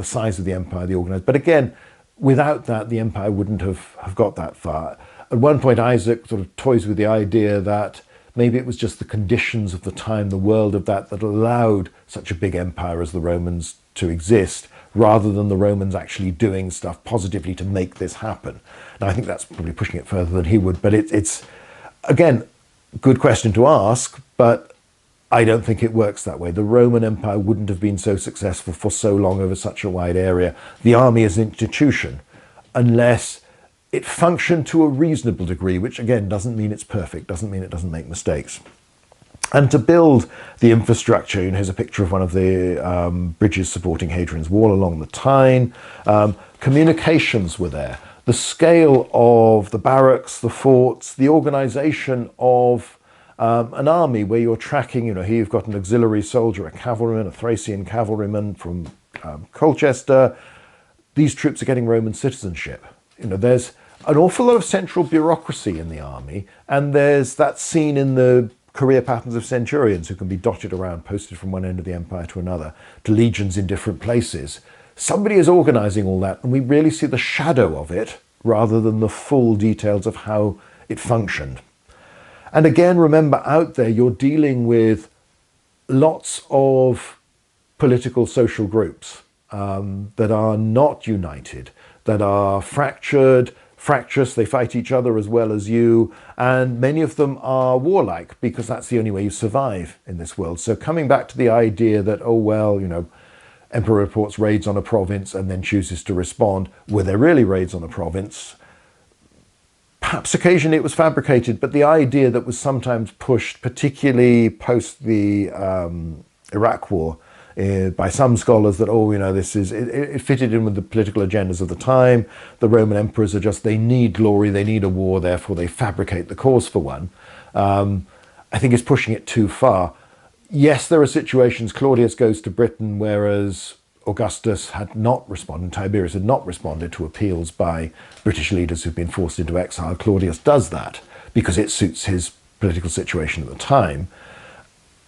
size of the empire, the organized. But again, without that, the empire wouldn't have got that far. At one point, Isaac sort of toys with the idea that maybe it was just the conditions of the time, the world of that allowed such a big empire as the Romans to exist, rather than the Romans actually doing stuff positively to make this happen. Now, I think that's probably pushing it further than he would, but it's again, good question to ask, but I don't think it works that way. The Roman Empire wouldn't have been so successful for so long over such a wide area. The army is an institution, unless it functioned to a reasonable degree, which again doesn't mean it's perfect, doesn't mean it doesn't make mistakes. And to build the infrastructure, here's a picture of one of the bridges supporting Hadrian's Wall along the Tyne. Communications were there. The scale of the barracks, the forts, the organization of an army where you're tracking, here you've got an auxiliary soldier, a cavalryman, a Thracian cavalryman from Colchester. These troops are getting Roman citizenship. There's an awful lot of central bureaucracy in the army, and there's that scene in the career patterns of centurions who can be dotted around, posted from one end of the empire to another, to legions in different places. Somebody is organizing all that, and we really see the shadow of it rather than the full details of how it functioned. And again, remember, out there, you're dealing with lots of political social groups that are not united, that are fractious, they fight each other as well as you, and many of them are warlike because that's the only way you survive in this world. So coming back to the idea that, oh, well, Emperor reports raids on a province and then chooses to respond, were there really raids on a province? Perhaps occasionally it was fabricated, but the idea that was sometimes pushed, particularly post the Iraq War, by some scholars that, it fitted in with the political agendas of the time. The Roman emperors they need glory, they need a war, therefore they fabricate the cause for one. I think it's pushing it too far. Yes, there are situations, Claudius goes to Britain, whereas Augustus had not responded, Tiberius had not responded to appeals by British leaders who've been forced into exile. Claudius does that because it suits his political situation at the time.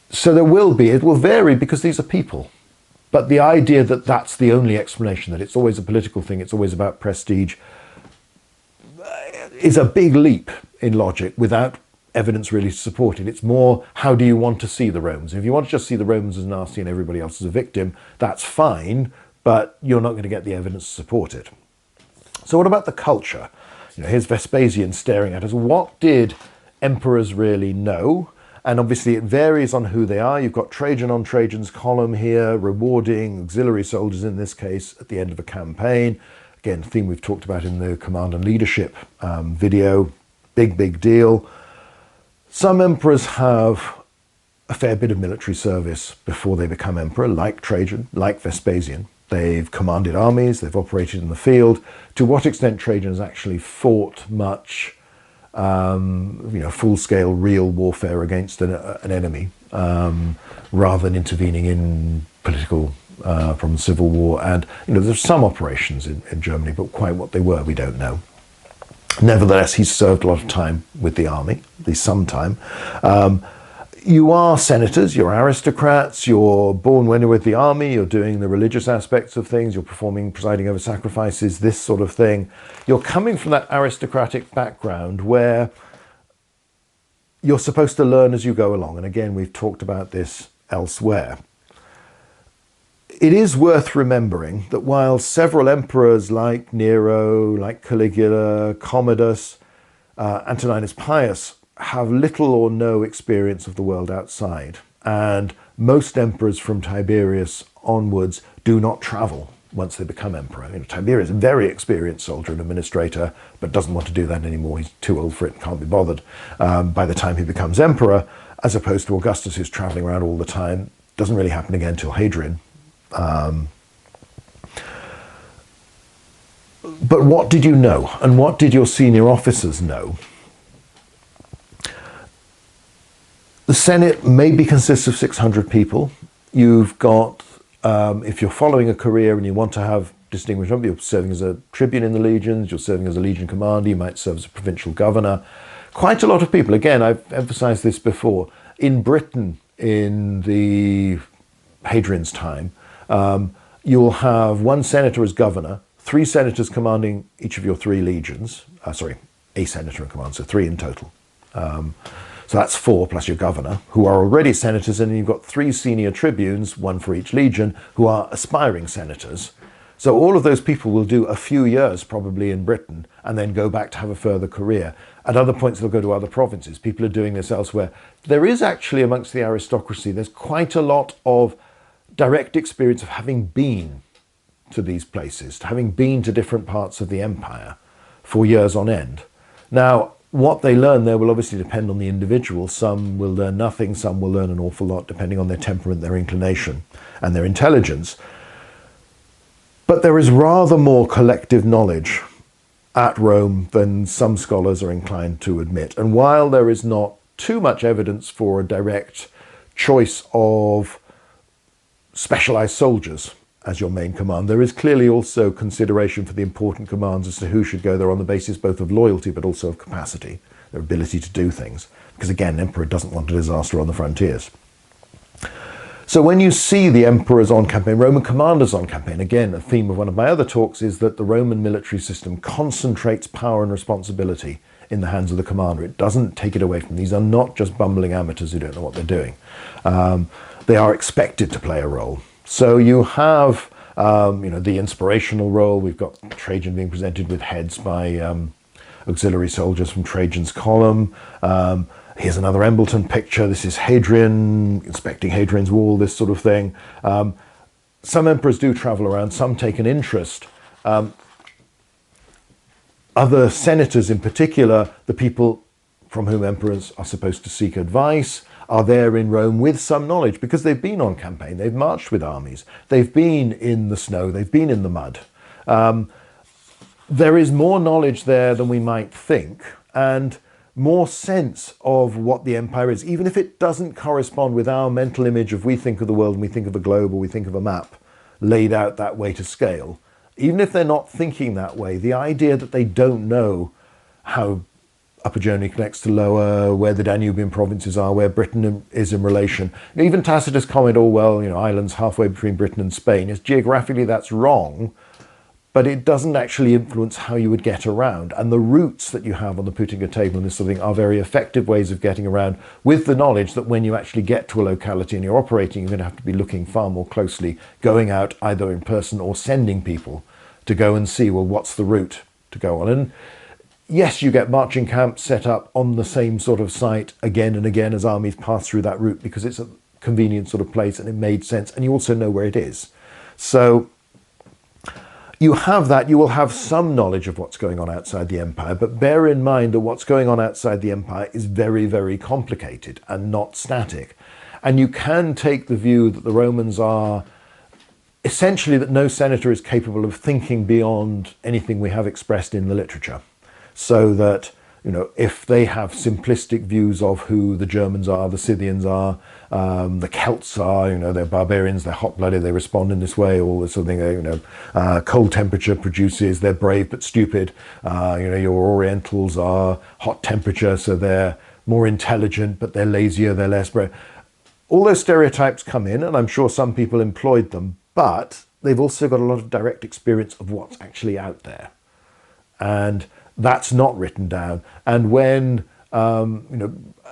So it will vary because these are people. But the idea that that's the only explanation, that it's always a political thing, it's always about prestige, is a big leap in logic without evidence really to support it. It's more, how do you want to see the Romans? If you want to just see the Romans as nasty and everybody else as a victim, that's fine, but you're not going to get the evidence to support it. So what about the culture? Here's Vespasian staring at us. What did emperors really know? And obviously it varies on who they are. You've got Trajan on Trajan's column here, rewarding auxiliary soldiers in this case at the end of a campaign. Again, a theme we've talked about in the command and leadership video. Big deal. Some emperors have a fair bit of military service before they become emperor, like Trajan, like Vespasian. They've commanded armies, they've operated in the field. To what extent Trajan has actually fought much full-scale real warfare against an enemy, rather than intervening in political problems, civil war. And there's some operations in Germany, but quite what they were, we don't know. Nevertheless, he's served a lot of time with the army, at least some time. You are senators, you're aristocrats, you're born when you're with the army, you're doing the religious aspects of things, you're presiding over sacrifices, this sort of thing. You're coming from that aristocratic background where you're supposed to learn as you go along. And again, we've talked about this elsewhere. It is worth remembering that while several emperors like Nero, like Caligula, Commodus, Antoninus Pius have little or no experience of the world outside. And most emperors from Tiberius onwards do not travel once they become emperor. You know, Tiberius is a very experienced soldier and administrator, but doesn't want to do that anymore. He's too old for it and can't be bothered by the time he becomes emperor, as opposed to Augustus, who's traveling around all the time. Doesn't really happen again till Hadrian. But what did you know? And what did your senior officers know? The Senate maybe consists of 600 people. You've got, if you're following a career and you want to have distinguished, you're serving as a tribune in the legions, you're serving as a legion commander, you might serve as a provincial governor. Quite a lot of people. Again, I've emphasized this before. In Britain, in the Hadrian's time, you'll have one senator as governor, 3 senators commanding each of your 3 legions. A senator in command, so 3 in total. So that's 4 plus your governor, who are already senators, and then you've got 3 senior tribunes, 1 for each legion, who are aspiring senators. So all of those people will do a few years probably in Britain and then go back to have a further career. At other points they'll go to other provinces. People are doing this elsewhere. There is actually amongst the aristocracy, there's quite a lot of direct experience of having been to these places, having been to different parts of the empire for years on end. Now, what they learn there will obviously depend on the individual. Some will learn nothing, some will learn an awful lot, depending on their temperament, their inclination, and their intelligence. But there is rather more collective knowledge at Rome than some scholars are inclined to admit. And while there is not too much evidence for a direct choice of specialized soldiers as your main command, there is clearly also consideration for the important commands as to who should go there on the basis both of loyalty but also of capacity, their ability to do things. Because again, an emperor doesn't want a disaster on the frontiers. So when you see the emperors on campaign, Roman commanders on campaign, again, a theme of one of my other talks is that the Roman military system concentrates power and responsibility in the hands of the commander. It doesn't take it away from them. These are not just bumbling amateurs who don't know what they're doing. They are expected to play a role. So you have, the inspirational role. We've got Trajan being presented with heads by auxiliary soldiers from Trajan's column. Here's another Embleton picture. This is Hadrian, inspecting Hadrian's wall, this sort of thing. Some emperors do travel around, some take an interest. Other senators in particular, the people from whom emperors are supposed to seek advice, are there in Rome with some knowledge because they've been on campaign, they've marched with armies, they've been in the snow, they've been in the mud. There is more knowledge there than we might think, and more sense of what the empire is, even if it doesn't correspond with our mental image of we think of the world and we think of a globe or we think of a map laid out that way to scale. Even if they're not thinking that way, the idea that they don't know how Upper Germany connects to Lower, where the Danubian provinces are, where Britain is in relation. Even Tacitus comment, oh well, Ireland's halfway between Britain and Spain. Yes, geographically that's wrong, but it doesn't actually influence how you would get around. And the routes that you have on the Putinger table and this sort of thing are very effective ways of getting around, with the knowledge that when you actually get to a locality and you're operating, you're going to have to be looking far more closely, going out either in person or sending people to go and see, well, what's the route to go on. And yes, you get marching camps set up on the same sort of site again and again as armies pass through that route because it's a convenient sort of place and it made sense, and you also know where it is. So you have that, you will have some knowledge of what's going on outside the empire, but bear in mind that what's going on outside the empire is very, very complicated and not static. And you can take the view that the Romans are essentially that no senator is capable of thinking beyond anything we have expressed in the literature. So that, if they have simplistic views of who the Germans are, the Scythians are, the Celts are, they're barbarians, they're hot-blooded, they respond in this way, all this sort of thing, cold temperature produces, they're brave but stupid, your Orientals are hot temperature, so they're more intelligent, but they're lazier, they're less brave. All those stereotypes come in, and I'm sure some people employed them, but they've also got a lot of direct experience of what's actually out there. And that's not written down. And when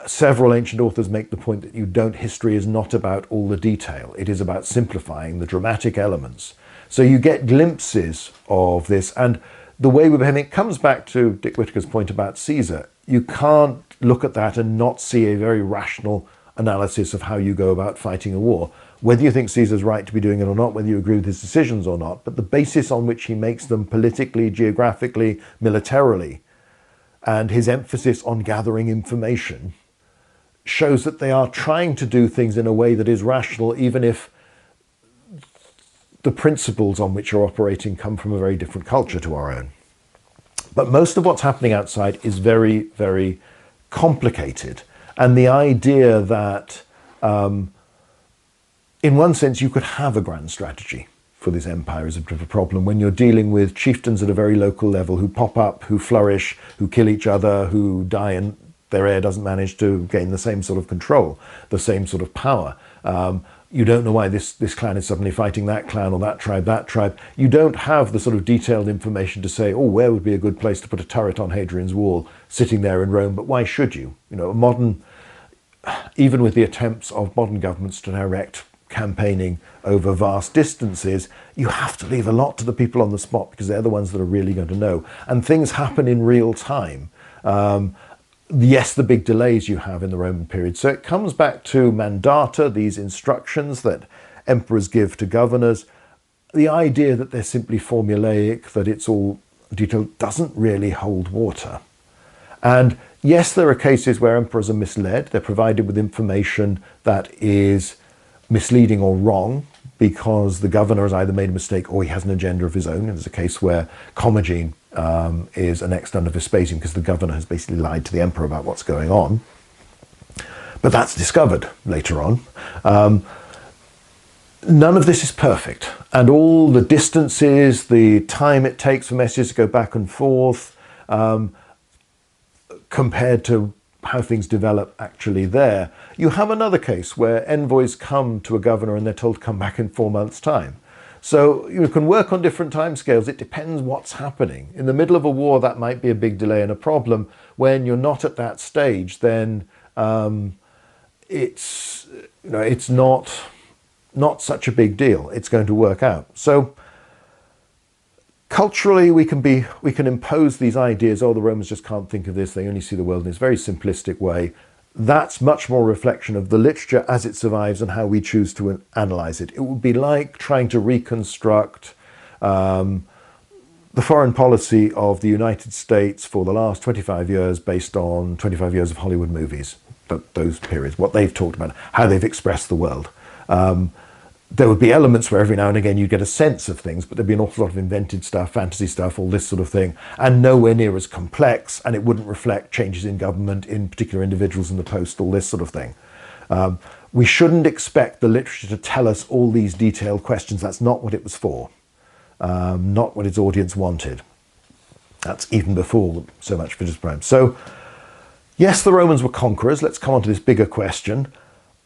several ancient authors make the point that history is not about all the detail. It is about simplifying the dramatic elements. So you get glimpses of this, and the way we're behaving, it comes back to Dick Whittaker's point about Caesar. You can't look at that and not see a very rational analysis of how you go about fighting a war. Whether you think Caesar's right to be doing it or not, whether you agree with his decisions or not, but the basis on which he makes them politically, geographically, militarily, and his emphasis on gathering information shows that they are trying to do things in a way that is rational, even if the principles on which you're operating come from a very different culture to our own. But most of what's happening outside is very, very complicated. And the idea that, in one sense, you could have a grand strategy for this empire is a bit of a problem when you're dealing with chieftains at a very local level who pop up, who flourish, who kill each other, who die, and their heir doesn't manage to gain the same sort of control, the same sort of power. You don't know why this clan is suddenly fighting that clan or that tribe, that tribe. You don't have the sort of detailed information to say, oh, where would be a good place to put a turret on Hadrian's Wall sitting there in Rome, but why should you? You know, even with the attempts of modern governments to direct campaigning over vast distances, you have to leave a lot to the people on the spot because they're the ones that are really going to know. And things happen in real time. Yes, the big delays you have in the Roman period. So it comes back to mandata, these instructions that emperors give to governors. The idea that they're simply formulaic, that it's all detailed, doesn't really hold water. And yes, there are cases where emperors are misled. They're provided with information that is misleading or wrong because the governor has either made a mistake or he has an agenda of his own. And there's a case where Commagene is annexed under Vespasian because the governor has basically lied to the emperor about what's going on. But that's discovered later on. None of this is perfect. And all the distances, the time it takes for messages to go back and forth, compared to how things develop actually there. You have another case where envoys come to a governor and they're told to come back in 4 months' time. So you can work on different timescales. It depends what's happening. In the middle of a war, that might be a big delay and a problem. When you're not at that stage, then it's not such a big deal. It's going to work out. So culturally, we can impose these ideas. Oh, the Romans just can't think of this. They only see the world in this very simplistic way. That's much more a reflection of the literature as it survives and how we choose to analyze it. It would be like trying to reconstruct the foreign policy of the United States for the last 25 years based on 25 years of Hollywood movies, those periods, what they've talked about, how they've expressed the world. There would be elements where every now and again you'd get a sense of things, but there'd be an awful lot of invented stuff, fantasy stuff, all this sort of thing, and nowhere near as complex, and it wouldn't reflect changes in government, in particular individuals in the post, all this sort of thing. We shouldn't expect the literature to tell us all these detailed questions. That's not what it was for, not what its audience wanted. That's even before so much Vitus Prime. So, yes, the Romans were conquerors. Let's come on to this bigger question.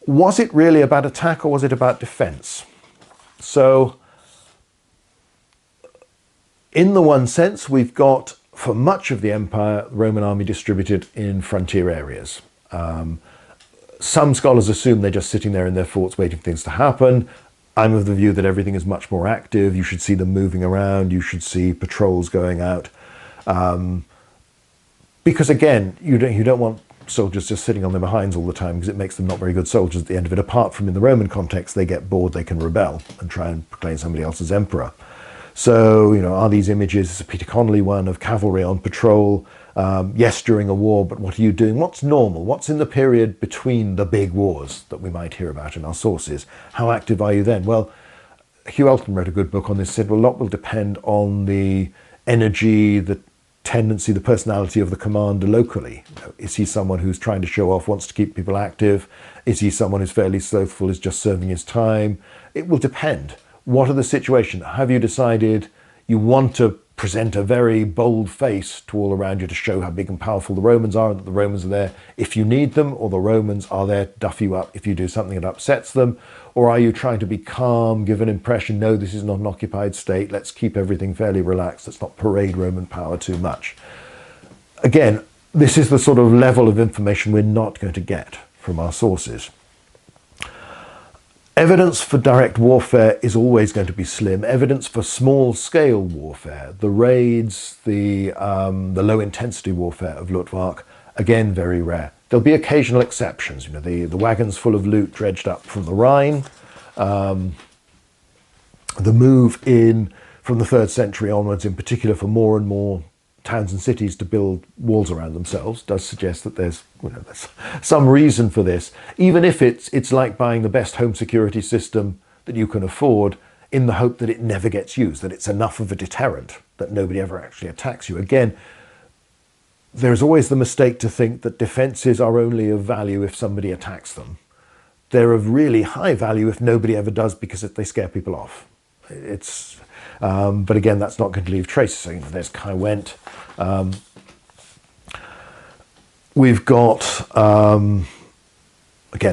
Was it really about attack or was it about defense? So, in the one sense, we've got, for much of the empire, the Roman army distributed in frontier areas. Some scholars assume they're just sitting there in their forts waiting for things to happen. I'm of the view that everything is much more active. You should see them moving around. You should see patrols going out. Because again, you don't want soldiers just sitting on their behinds all the time because it makes them not very good soldiers at the end of it. Apart from in the Roman context, they get bored, they can rebel and try and proclaim somebody else as emperor. So, are these images, Peter Connolly one, of cavalry on patrol? Yes, during a war, but what are you doing? What's normal? What's in the period between the big wars that we might hear about in our sources? How active are you then? Well, Hugh Elton wrote a good book on this, said, well, a lot will depend on the energy, the tendency, the personality of the commander locally. Is he someone who's trying to show off, wants to keep people active? Is he someone who's fairly slothful, is just serving his time? It will depend. What are the situations? Have you decided you want to present a very bold face to all around you to show how big and powerful the Romans are and that the Romans are there if you need them, or the Romans are there to duff you up if you do something that upsets them? Or are you trying to be calm, give an impression, no, this is not an occupied state, let's keep everything fairly relaxed, let's not parade Roman power too much? Again, this is the sort of level of information we're not going to get from our sources. Evidence for direct warfare is always going to be slim. Evidence for small-scale warfare, the raids, the low-intensity warfare of Luttwak, Again, very rare. There'll be occasional exceptions. You know, the wagons full of loot dredged up from the Rhine. The move in from the 3rd century onwards, in particular, for more and more towns and cities to build walls around themselves, does suggest that there's some reason for this, even if it's like buying the best home security system that you can afford in the hope that it never gets used, that it's enough of a deterrent that nobody ever actually attacks you. Again, there's always the mistake to think that defenses are only of value if somebody attacks them. They're of really high value if nobody ever does, because they scare people off. But again, that's not going to leave traces. So, there's Caerwent. We've got, again,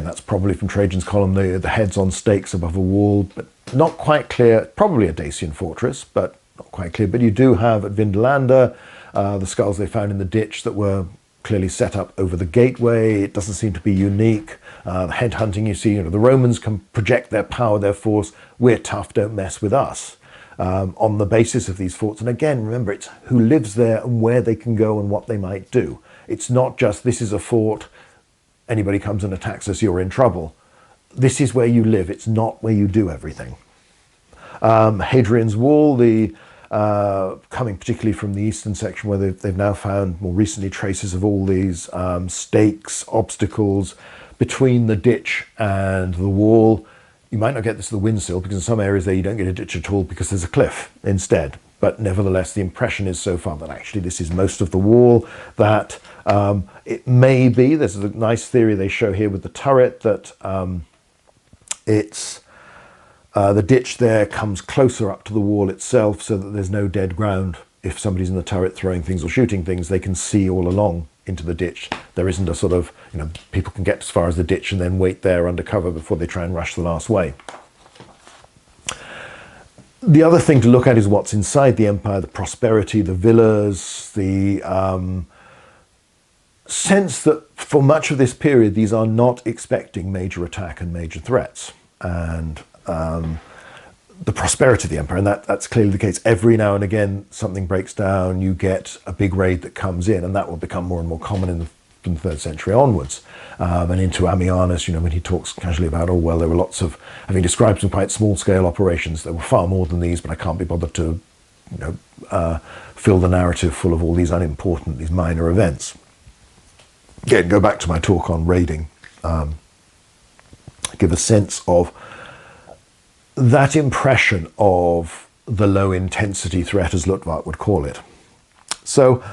that's probably from Trajan's column, the heads on stakes above a wall, but not quite clear. Probably a Dacian fortress, but not quite clear. But you do have at Vindolanda the skulls they found in the ditch that were clearly set up over the gateway. It doesn't seem to be unique. The headhunting you see, the Romans can project their power, their force. We're tough, don't mess with us. On the basis of these forts. And again, remember, it's who lives there and where they can go and what they might do. It's not just, this is a fort, anybody comes and attacks us, you're in trouble. This is where you live. It's not where you do everything. Hadrian's Wall, coming particularly from the eastern section, where they've now found more recently traces of all these stakes, obstacles between the ditch and the wall. You might not get this to the windsill, because in some areas there you don't get a ditch at all because there's a cliff instead. But nevertheless, the impression is so far that actually this is most of the wall, that it may be, there's a nice theory they show here with the turret, that the ditch there comes closer up to the wall itself, so that there's no dead ground. If somebody's in the turret throwing things or shooting things, they can see all along into the ditch. There isn't a sort of, people can get as far as the ditch and then wait there under cover before they try and rush the last way. The other thing to look at is what's inside the empire, the prosperity, the villas, the sense that for much of this period, these are not expecting major attack and major threats. And the prosperity of the empire, and that's clearly the case. Every now and again, something breaks down, you get a big raid that comes in, and that will become more and more common from the 3rd century onwards. And into Ammianus, when he talks casually about, oh, well, there were lots of, having described some quite small-scale operations, there were far more than these, but I can't be bothered to, fill the narrative full of all these unimportant, these minor events. Again, go back to my talk on raiding. Give a sense of that impression of the low-intensity threat, as Luttwak would call it. So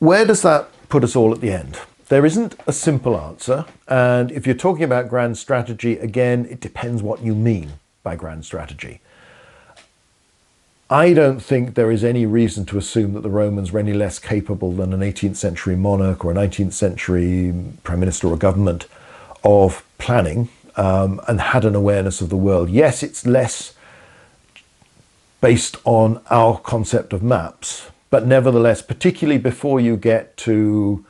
where does that put us all at the end? There isn't a simple answer, and if you're talking about grand strategy, again, it depends what you mean by grand strategy. I don't think there is any reason to assume that the Romans were any less capable than an 18th century monarch or a 19th century prime minister or government of planning and had an awareness of the world. Yes, it's less based on our concept of maps, but nevertheless, particularly before you get to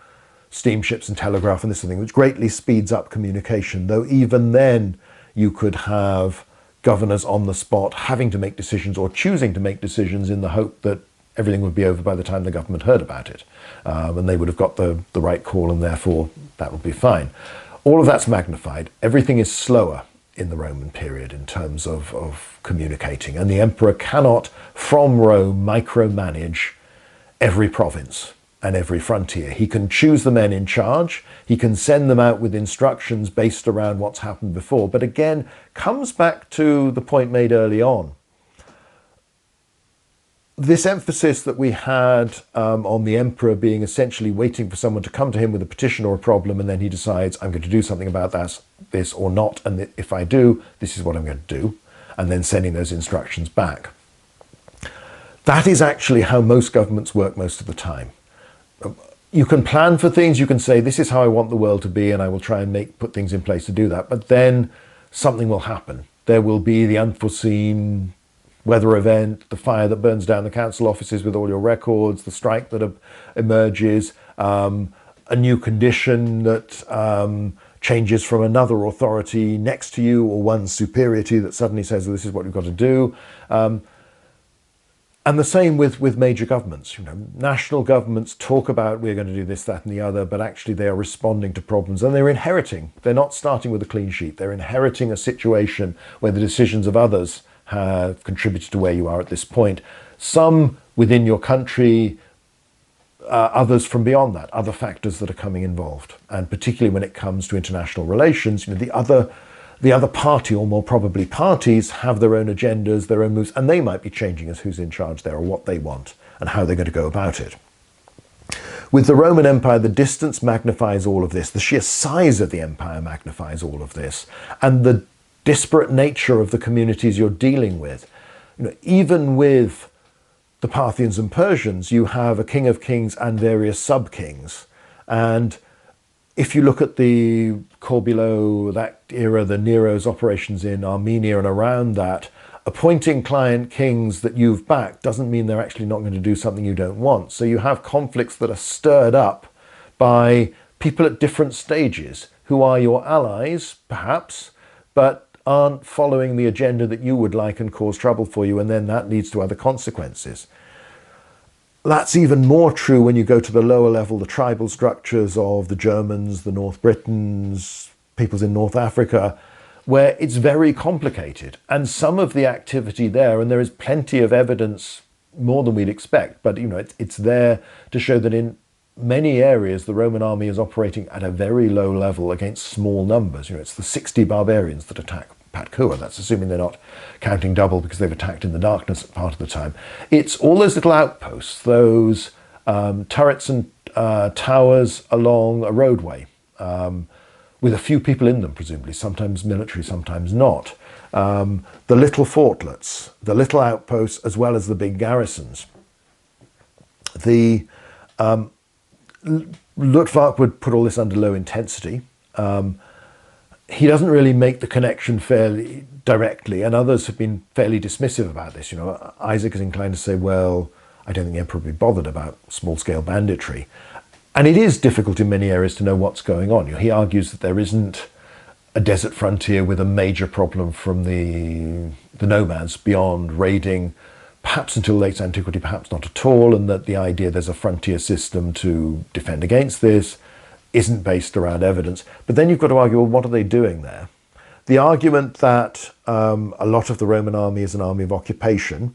steamships and telegraph and this sort of thing, which greatly speeds up communication, though even then you could have governors on the spot having to make decisions or choosing to make decisions in the hope that everything would be over by the time the government heard about it. And they would have got the right call, and therefore that would be fine. All of that's magnified. Everything is slower in the Roman period in terms of communicating, and the emperor cannot, from Rome, micromanage every province and every frontier. He can choose the men in charge, he can send them out with instructions based around what's happened before, but again, comes back to the point made early on. This emphasis that we had on the emperor being essentially waiting for someone to come to him with a petition or a problem, and then he decides, I'm going to do something about this or not, and if I do, this is what I'm going to do, and then sending those instructions back. That is actually how most governments work most of the time. You can plan for things, you can say, this is how I want the world to be, and I will try and put things in place to do that, but then something will happen. There will be the unforeseen weather event, the fire that burns down the council offices with all your records, the strike that emerges, a new condition that changes from another authority next to you or one superior to you that suddenly says, well, this is what you've got to do. And the same with major governments. You know, national governments talk about we're going to do this, that, and the other, but actually they are responding to problems and they're inheriting. They're not starting with a clean sheet. They're inheriting a situation where the decisions of others have contributed to where you are at this point. Some within your country, others from beyond that, other factors that are coming involved. And particularly when it comes to international relations, you know, the other party, or more probably parties, have their own agendas, their own moves, and they might be changing as who's in charge there or what they want and how they're going to go about it. With the Roman Empire, the distance magnifies all of this. The sheer size of the empire magnifies all of this. And the disparate nature of the communities you're dealing with. You know, even with the Parthians and Persians, you have a king of kings and various sub-kings. And if you look at the Corbulo, that era, the Nero's operations in Armenia and around that, appointing client kings that you've backed doesn't mean they're actually not going to do something you don't want. So you have conflicts that are stirred up by people at different stages who are your allies, perhaps, but aren't following the agenda that you would like and cause trouble for you, and then that leads to other consequences. That's even more true when you go to the lower level, the tribal structures of the Germans, the North Britons, peoples in North Africa, where it's very complicated. And some of the activity there, and there is plenty of evidence, more than we'd expect, but you know, it's there to show that in many areas the Roman army is operating at a very low level against small numbers. You know, it's the 60 barbarians that attack Pat Kua. That's assuming they're not counting double because they've attacked in the darkness part of the time. It's all those little outposts, those turrets and towers along a roadway, with a few people in them, presumably, sometimes military, sometimes not. The little fortlets, the little outposts, as well as the big garrisons. The Luttwak would put all this under low intensity. He doesn't really make the connection fairly directly, and others have been fairly dismissive about this. You know, Isaac is inclined to say, well, I don't think the emperor would be bothered about small-scale banditry. And it is difficult in many areas to know what's going on. You know, he argues that there isn't a desert frontier with a major problem from the nomads beyond raiding, perhaps until late antiquity, perhaps not at all, and that the idea there's a frontier system to defend against this isn't based around evidence. But then you've got to argue, well, what are they doing there? The argument that a lot of the Roman army is an army of occupation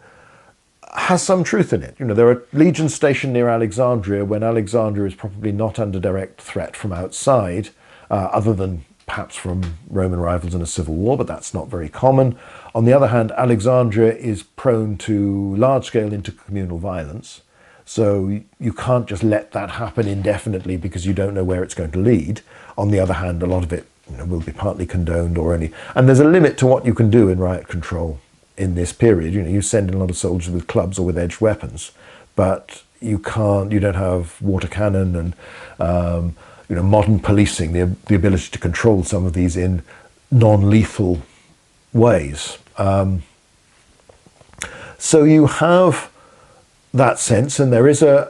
has some truth in it. You know, there are legions stationed near Alexandria when Alexandria is probably not under direct threat from outside, other than perhaps from Roman rivals in a civil war, but that's not very common. On the other hand, Alexandria is prone to large-scale intercommunal violence. So you can't just let that happen indefinitely because you don't know where it's going to lead. On the other hand, a lot of it, you know, will be partly condoned or only... And there's a limit to what you can do in riot control in this period. You know, you send in a lot of soldiers with clubs or with edged weapons, but you don't have water cannon and you know, modern policing, the ability to control some of these in non-lethal ways. So you have that sense, and there is an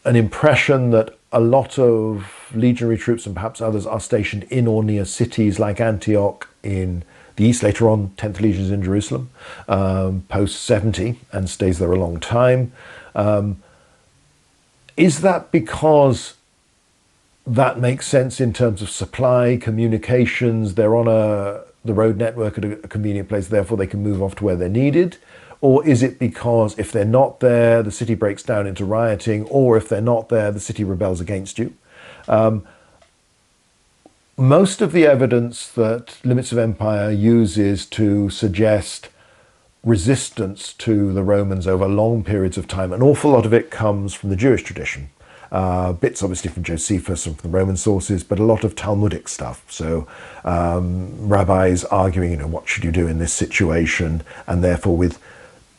impression that a lot of legionary troops and perhaps others are stationed in or near cities like Antioch in the east. Later on, 10th Legion is in Jerusalem, post 70, and stays there a long time. Is that because that makes sense in terms of supply, communications, they're on the road network at a convenient place, therefore they can move off to where they're needed? Or is it because if they're not there, the city breaks down into rioting, or if they're not there, the city rebels against you? Most of the evidence that Limits of Empire uses to suggest resistance to the Romans over long periods of time, an awful lot of it comes from the Jewish tradition. Bits obviously from Josephus and from the Roman sources, but a lot of Talmudic stuff. So rabbis arguing, you know, what should you do in this situation? And therefore with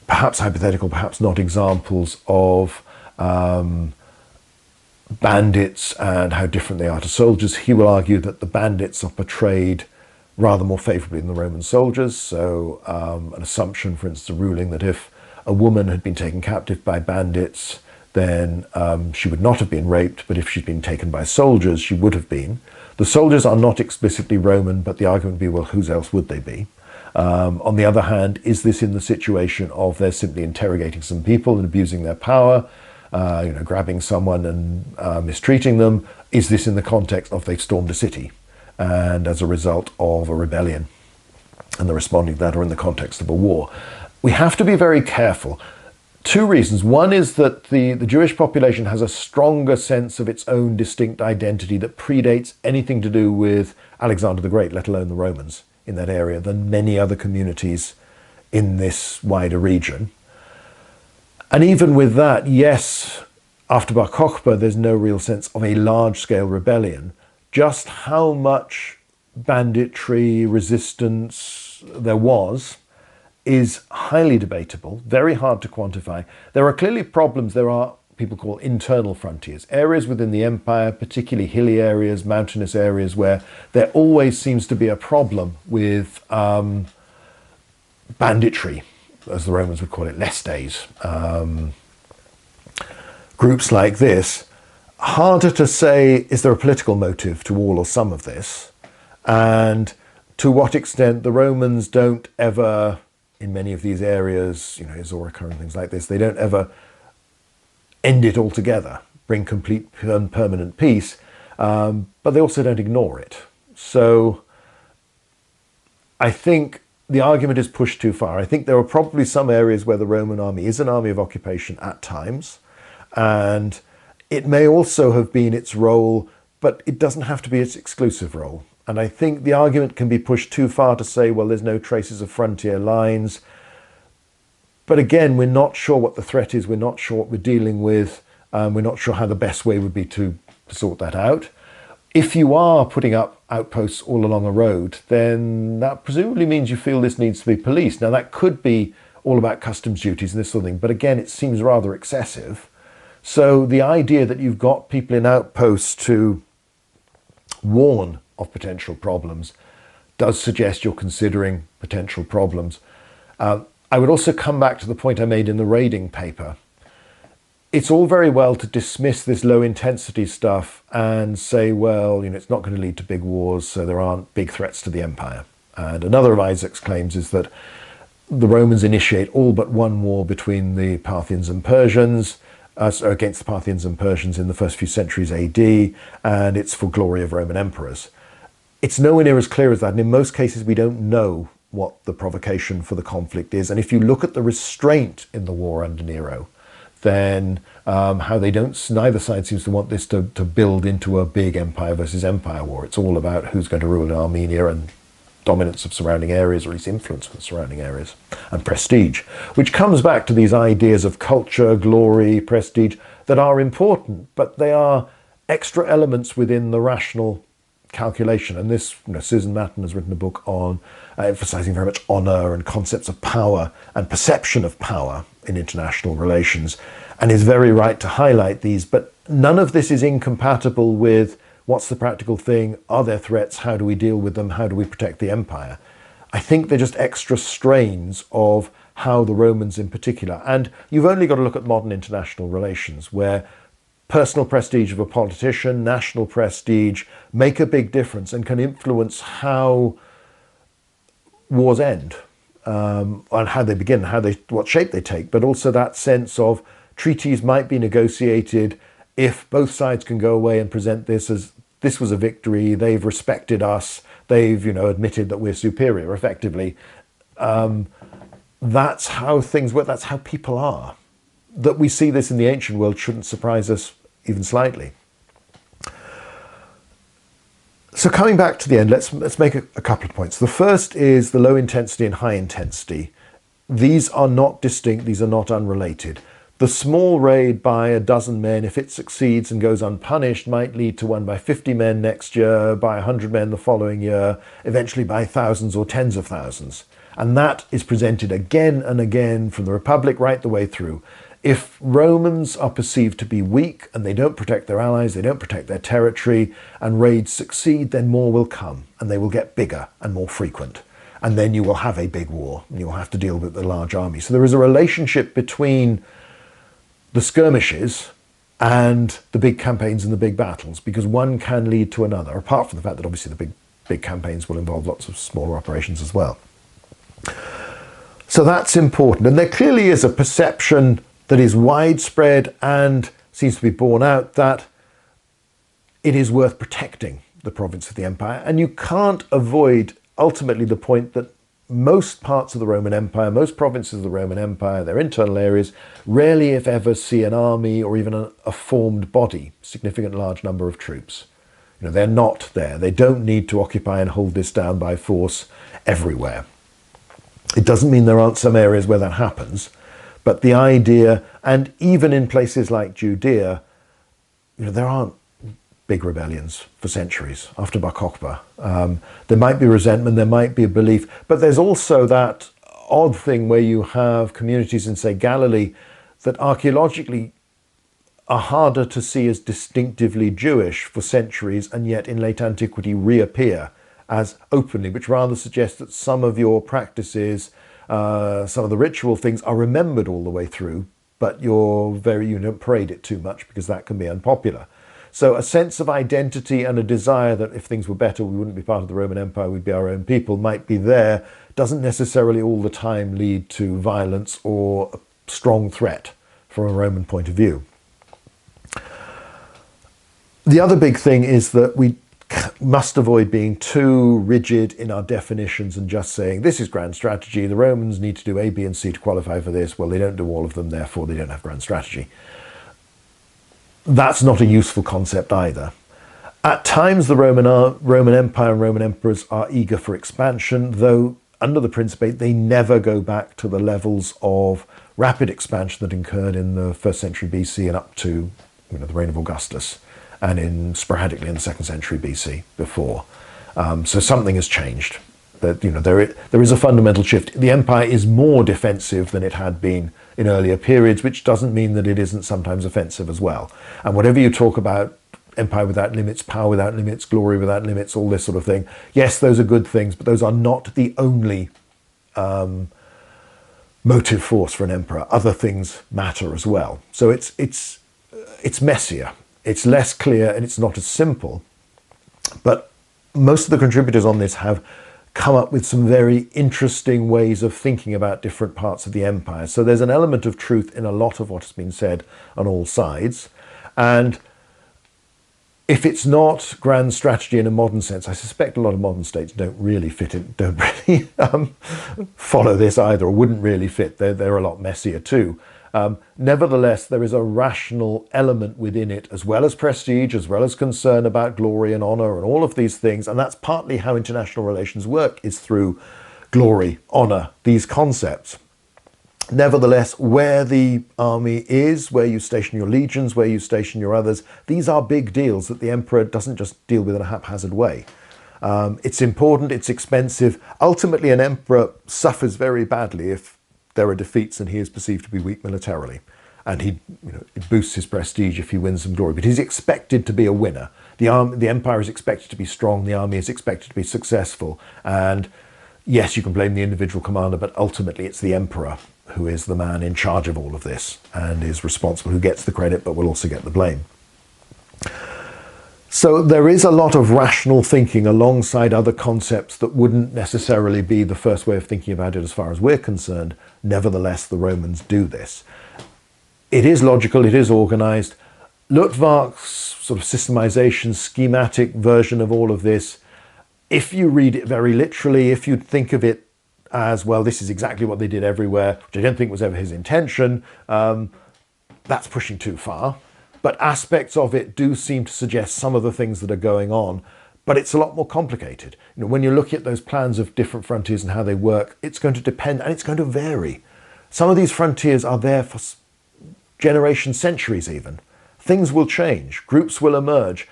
perhaps hypothetical, perhaps not examples of bandits and how different they are to soldiers. He will argue that the bandits are portrayed rather more favourably than the Roman soldiers. So an assumption, for instance, a ruling that if a woman had been taken captive by bandits, then she would not have been raped, but if she'd been taken by soldiers, she would have been. The soldiers are not explicitly Roman, but the argument would be, well, whose else would they be? On the other hand, is this in the situation of they're simply interrogating some people and abusing their power, grabbing someone and mistreating them? Is this in the context of they've stormed a city and as a result of a rebellion and the responding to that, or in the context of a war? We have to be very careful. Two reasons. One is that the Jewish population has a stronger sense of its own distinct identity that predates anything to do with Alexander the Great, let alone the Romans in that area, than many other communities in this wider region. And even with that, yes, after Bar Kokhba, there's no real sense of a large-scale rebellion. Just how much banditry, resistance there was is highly debatable, very hard to quantify. There are clearly problems. There are people call internal frontiers, areas within the empire, particularly hilly areas, mountainous areas, where there always seems to be a problem with banditry, as the Romans would call it, lestes. Groups like this. Harder to say, is there a political motive to all or some of this? And to what extent the Romans don't ever, in many of these areas, Izorica and things like this, they don't ever end it altogether, bring complete and permanent peace, but they also don't ignore it. So I think the argument is pushed too far. I think there are probably some areas where the Roman army is an army of occupation at times, and it may also have been its role, but it doesn't have to be its exclusive role. And I think the argument can be pushed too far to say, well, there's no traces of frontier lines. But again, we're not sure what the threat is. We're not sure what we're dealing with. We're not sure how the best way would be to sort that out. If you are putting up outposts all along a road, then that presumably means you feel this needs to be policed. Now, that could be all about customs duties and this sort of thing. But again, it seems rather excessive. So the idea that you've got people in outposts to warn of potential problems does suggest you're considering potential problems. I would also come back to the point I made in the raiding paper. It's all very well to dismiss this low intensity stuff and say, well, it's not going to lead to big wars, so there aren't big threats to the empire. And another of Isaac's claims is that the Romans initiate all but one war between the Parthians and Persians, against the Parthians and Persians in the first few centuries AD, and it's for glory of Roman emperors. It's nowhere near as clear as that, and in most cases we don't know what the provocation for the conflict is. And if you look at the restraint in the war under Nero, then how neither side seems to want this to build into a big empire versus empire war. It's all about who's going to rule in Armenia and dominance of surrounding areas, or at least influence of the surrounding areas, and prestige, which comes back to these ideas of culture, glory, prestige, that are important, but they are extra elements within the rational calculation. And this, Susan Matten has written a book on emphasizing very much honor and concepts of power and perception of power in international relations, and is very right to highlight these. But none of this is incompatible with what's the practical thing? Are there threats? How do we deal with them? How do we protect the empire? I think they're just extra strains of how the Romans in particular, and you've only got to look at modern international relations, where personal prestige of a politician, national prestige, make a big difference and can influence how wars end, and how they begin, what shape they take, but also that sense of treaties might be negotiated if both sides can go away and present this as this was a victory, they've respected us, they've admitted that we're superior effectively. That's how things work, that's how people are. That we see this in the ancient world shouldn't surprise us even slightly. So coming back to the end, let's make a couple of points. The first is the low intensity and high intensity. These are not distinct, these are not unrelated. The small raid by a dozen men, if it succeeds and goes unpunished, might lead to one by 50 men next year, by 100 men the following year, eventually by thousands or tens of thousands. And that is presented again and again from the Republic right the way through. If Romans are perceived to be weak and they don't protect their allies, they don't protect their territory, and raids succeed, then more will come and they will get bigger and more frequent. And then you will have a big war and you'll have to deal with the large army. So there is a relationship between the skirmishes and the big campaigns and the big battles, because one can lead to another, apart from the fact that obviously the big campaigns will involve lots of smaller operations as well. So that's important. And there clearly is a perception that is widespread and seems to be borne out that it is worth protecting the province of the empire. And you can't avoid ultimately the point that most parts of the Roman Empire, most provinces of the Roman Empire, their internal areas, rarely if ever see an army or even a formed body, significant large number of troops. They're not there. They don't need to occupy and hold this down by force everywhere. It doesn't mean there aren't some areas where that happens, but the idea, and even in places like Judea, there aren't big rebellions for centuries after Bar Kokhba. There might be resentment, there might be a belief, but there's also that odd thing where you have communities in, say, Galilee that archaeologically are harder to see as distinctively Jewish for centuries and yet in late antiquity reappear as openly, which rather suggests that some of your practices, some of the ritual things are remembered all the way through, but you don't parade it too much because that can be unpopular. So a sense of identity and a desire that if things were better, we wouldn't be part of the Roman Empire, we'd be our own people, might be there, doesn't necessarily all the time lead to violence or a strong threat from a Roman point of view. The other big thing is that we must avoid being too rigid in our definitions and just saying, this is grand strategy, the Romans need to do A, B, and C to qualify for this. Well, they don't do all of them, therefore they don't have grand strategy. That's not a useful concept either. At times, the Roman Empire and Roman emperors are eager for expansion, though under the Principate, they never go back to the levels of rapid expansion that occurred in the 1st century BC and up to the reign of Augustus, and sporadically in the 2nd century BC before. So something has changed. That there is a fundamental shift. The empire is more defensive than it had been in earlier periods, which doesn't mean that it isn't sometimes offensive as well. And whatever you talk about, empire without limits, power without limits, glory without limits, all this sort of thing, yes, those are good things, but those are not the only motive force for an emperor. Other things matter as well. So it's messier, it's less clear, and it's not as simple. But most of the contributors on this have come up with some very interesting ways of thinking about different parts of the empire. So there's an element of truth in a lot of what has been said on all sides. And if it's not grand strategy in a modern sense, I suspect a lot of modern states don't really follow this either, or wouldn't really fit. They're a lot messier too. Nevertheless, there is a rational element within it, as well as prestige, as well as concern about glory and honor and all of these things. And that's partly how international relations work, is through glory, honor, these concepts. Nevertheless, where the army is, where you station your legions, where you station your others, these are big deals that the emperor doesn't just deal with in a haphazard way. It's important, it's expensive. Ultimately, an emperor suffers very badly if there are defeats and he is perceived to be weak militarily, and it boosts his prestige if he wins some glory. But he's expected to be a winner. The empire is expected to be strong. The army is expected to be successful. And yes, you can blame the individual commander, but ultimately it's the emperor who is the man in charge of all of this and is responsible, who gets the credit but will also get the blame. So there is a lot of rational thinking alongside other concepts that wouldn't necessarily be the first way of thinking about it as far as we're concerned. Nevertheless, the Romans do this. It is logical, it is organized. Luttwak's sort of systemization, schematic version of all of this, if you read it very literally, if you think of it as, well, this is exactly what they did everywhere, which I don't think was ever his intention, that's pushing too far. But aspects of it do seem to suggest some of the things that are going on, but it's a lot more complicated. When you look at those plans of different frontiers and how they work, it's going to depend and it's going to vary. Some of these frontiers are there for generations, centuries even. Things will change, groups will emerge.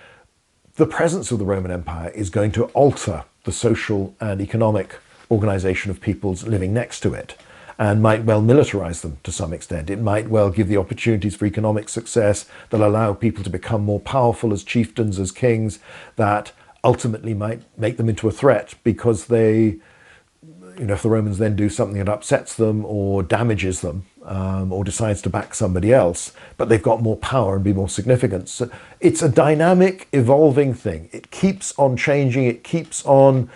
The presence of the Roman Empire is going to alter the social and economic organization of peoples living next to it, and might well militarize them to some extent. It might well give the opportunities for economic success that allow people to become more powerful as chieftains, as kings, that ultimately might make them into a threat because they, if the Romans then do something that upsets them or damages them, or decides to back somebody else, but they've got more power and be more significant. So it's a dynamic, evolving thing. It keeps on changing, it keeps on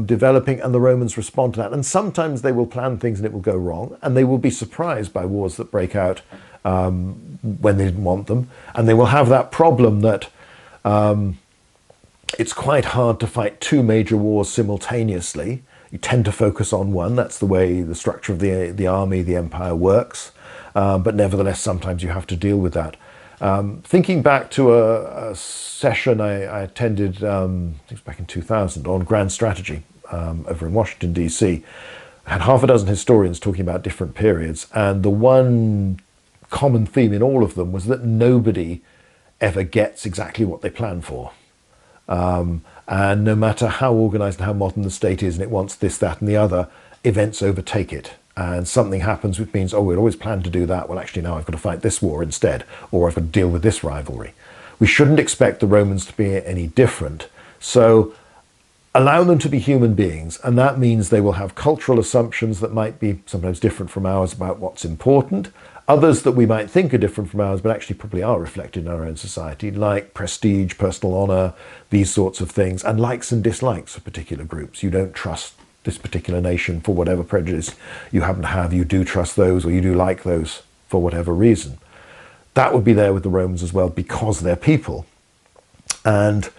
developing, and the Romans respond to that. And sometimes they will plan things and it will go wrong, and they will be surprised by wars that break out when they didn't want them. And they will have that problem that it's quite hard to fight two major wars simultaneously. You tend to focus on one. That's the way the structure of the army, the empire works. But nevertheless, sometimes you have to deal with that. Thinking back to a session I attended, I think it was back in 2000, on grand strategy over in Washington, D.C. I had half a dozen historians talking about different periods, and the one common theme in all of them was that nobody ever gets exactly what they plan for. And no matter how organized and how modern the state is and it wants this, that and the other, events overtake it. And something happens which means, oh, we'd always planned to do that. Well, actually, now I've got to fight this war instead, or I've got to deal with this rivalry. We shouldn't expect the Romans to be any different. So allow them to be human beings. And that means they will have cultural assumptions that might be sometimes different from ours about what's important. Others that we might think are different from ours, but actually probably are reflected in our own society, like prestige, personal honor, these sorts of things, and likes and dislikes for particular groups. You don't trust this particular nation for whatever prejudice you happen to have. You do trust those, or you do like those for whatever reason. That would be there with the Romans as well, because they're people. And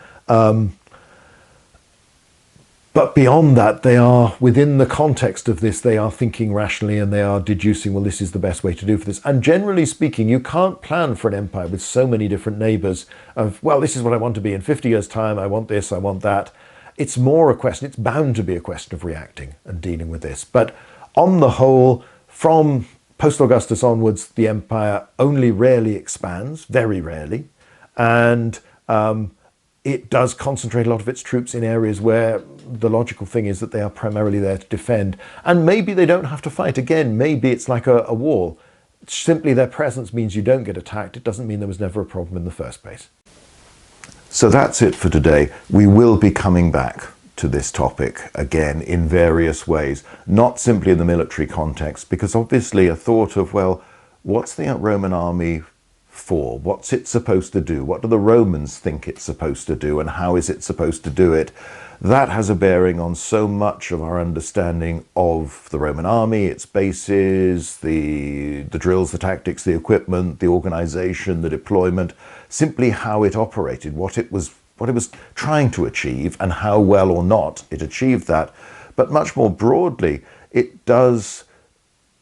but beyond that, they are, within the context of this, they are thinking rationally and they are deducing, well, this is the best way to do for this. And generally speaking, you can't plan for an empire with so many different neighbors of, well, this is what I want to be in 50 years' time, I want this, I want that. It's more a question, it's bound to be a question of reacting and dealing with this. But on the whole, from post-Augustus onwards, the empire only rarely expands, very rarely, and it does concentrate a lot of its troops in areas where the logical thing is that they are primarily there to defend. And maybe they don't have to fight again. Maybe it's like a wall. Simply their presence means you don't get attacked. It doesn't mean there was never a problem in the first place. So that's it for today. We will be coming back to this topic again in various ways, not simply in the military context, because obviously a thought of, well, what's the Roman army for? What's it supposed to do? What do the Romans think it's supposed to do, and how is it supposed to do it? That has a bearing on so much of our understanding of the Roman army, its bases, the drills, the tactics, the equipment, the organization, the deployment, simply how it operated, what it was trying to achieve, and how well or not it achieved that. But much more broadly, it does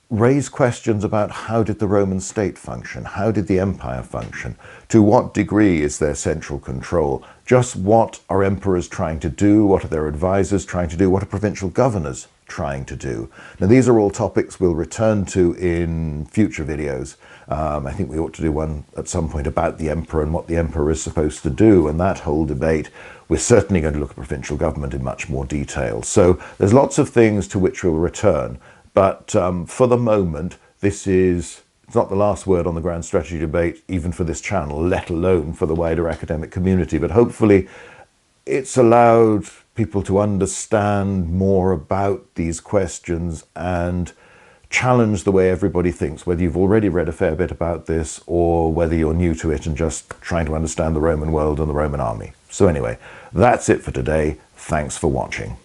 raise questions about how did the Roman state function? How did the empire function? To what degree is there central control? Just what are emperors trying to do? What are their advisors trying to do? What are provincial governors trying to do? Now, these are all topics we'll return to in future videos. I think we ought to do one at some point about the emperor and what the emperor is supposed to do, and that whole debate. We're certainly going to look at provincial government in much more detail. So there's lots of things to which we'll return. But for the moment, it's not the last word on the grand strategy debate, even for this channel, let alone for the wider academic community. But hopefully it's allowed people to understand more about these questions and challenge the way everybody thinks, whether you've already read a fair bit about this or whether you're new to it and just trying to understand the Roman world and the Roman army. So anyway, that's it for today. Thanks for watching.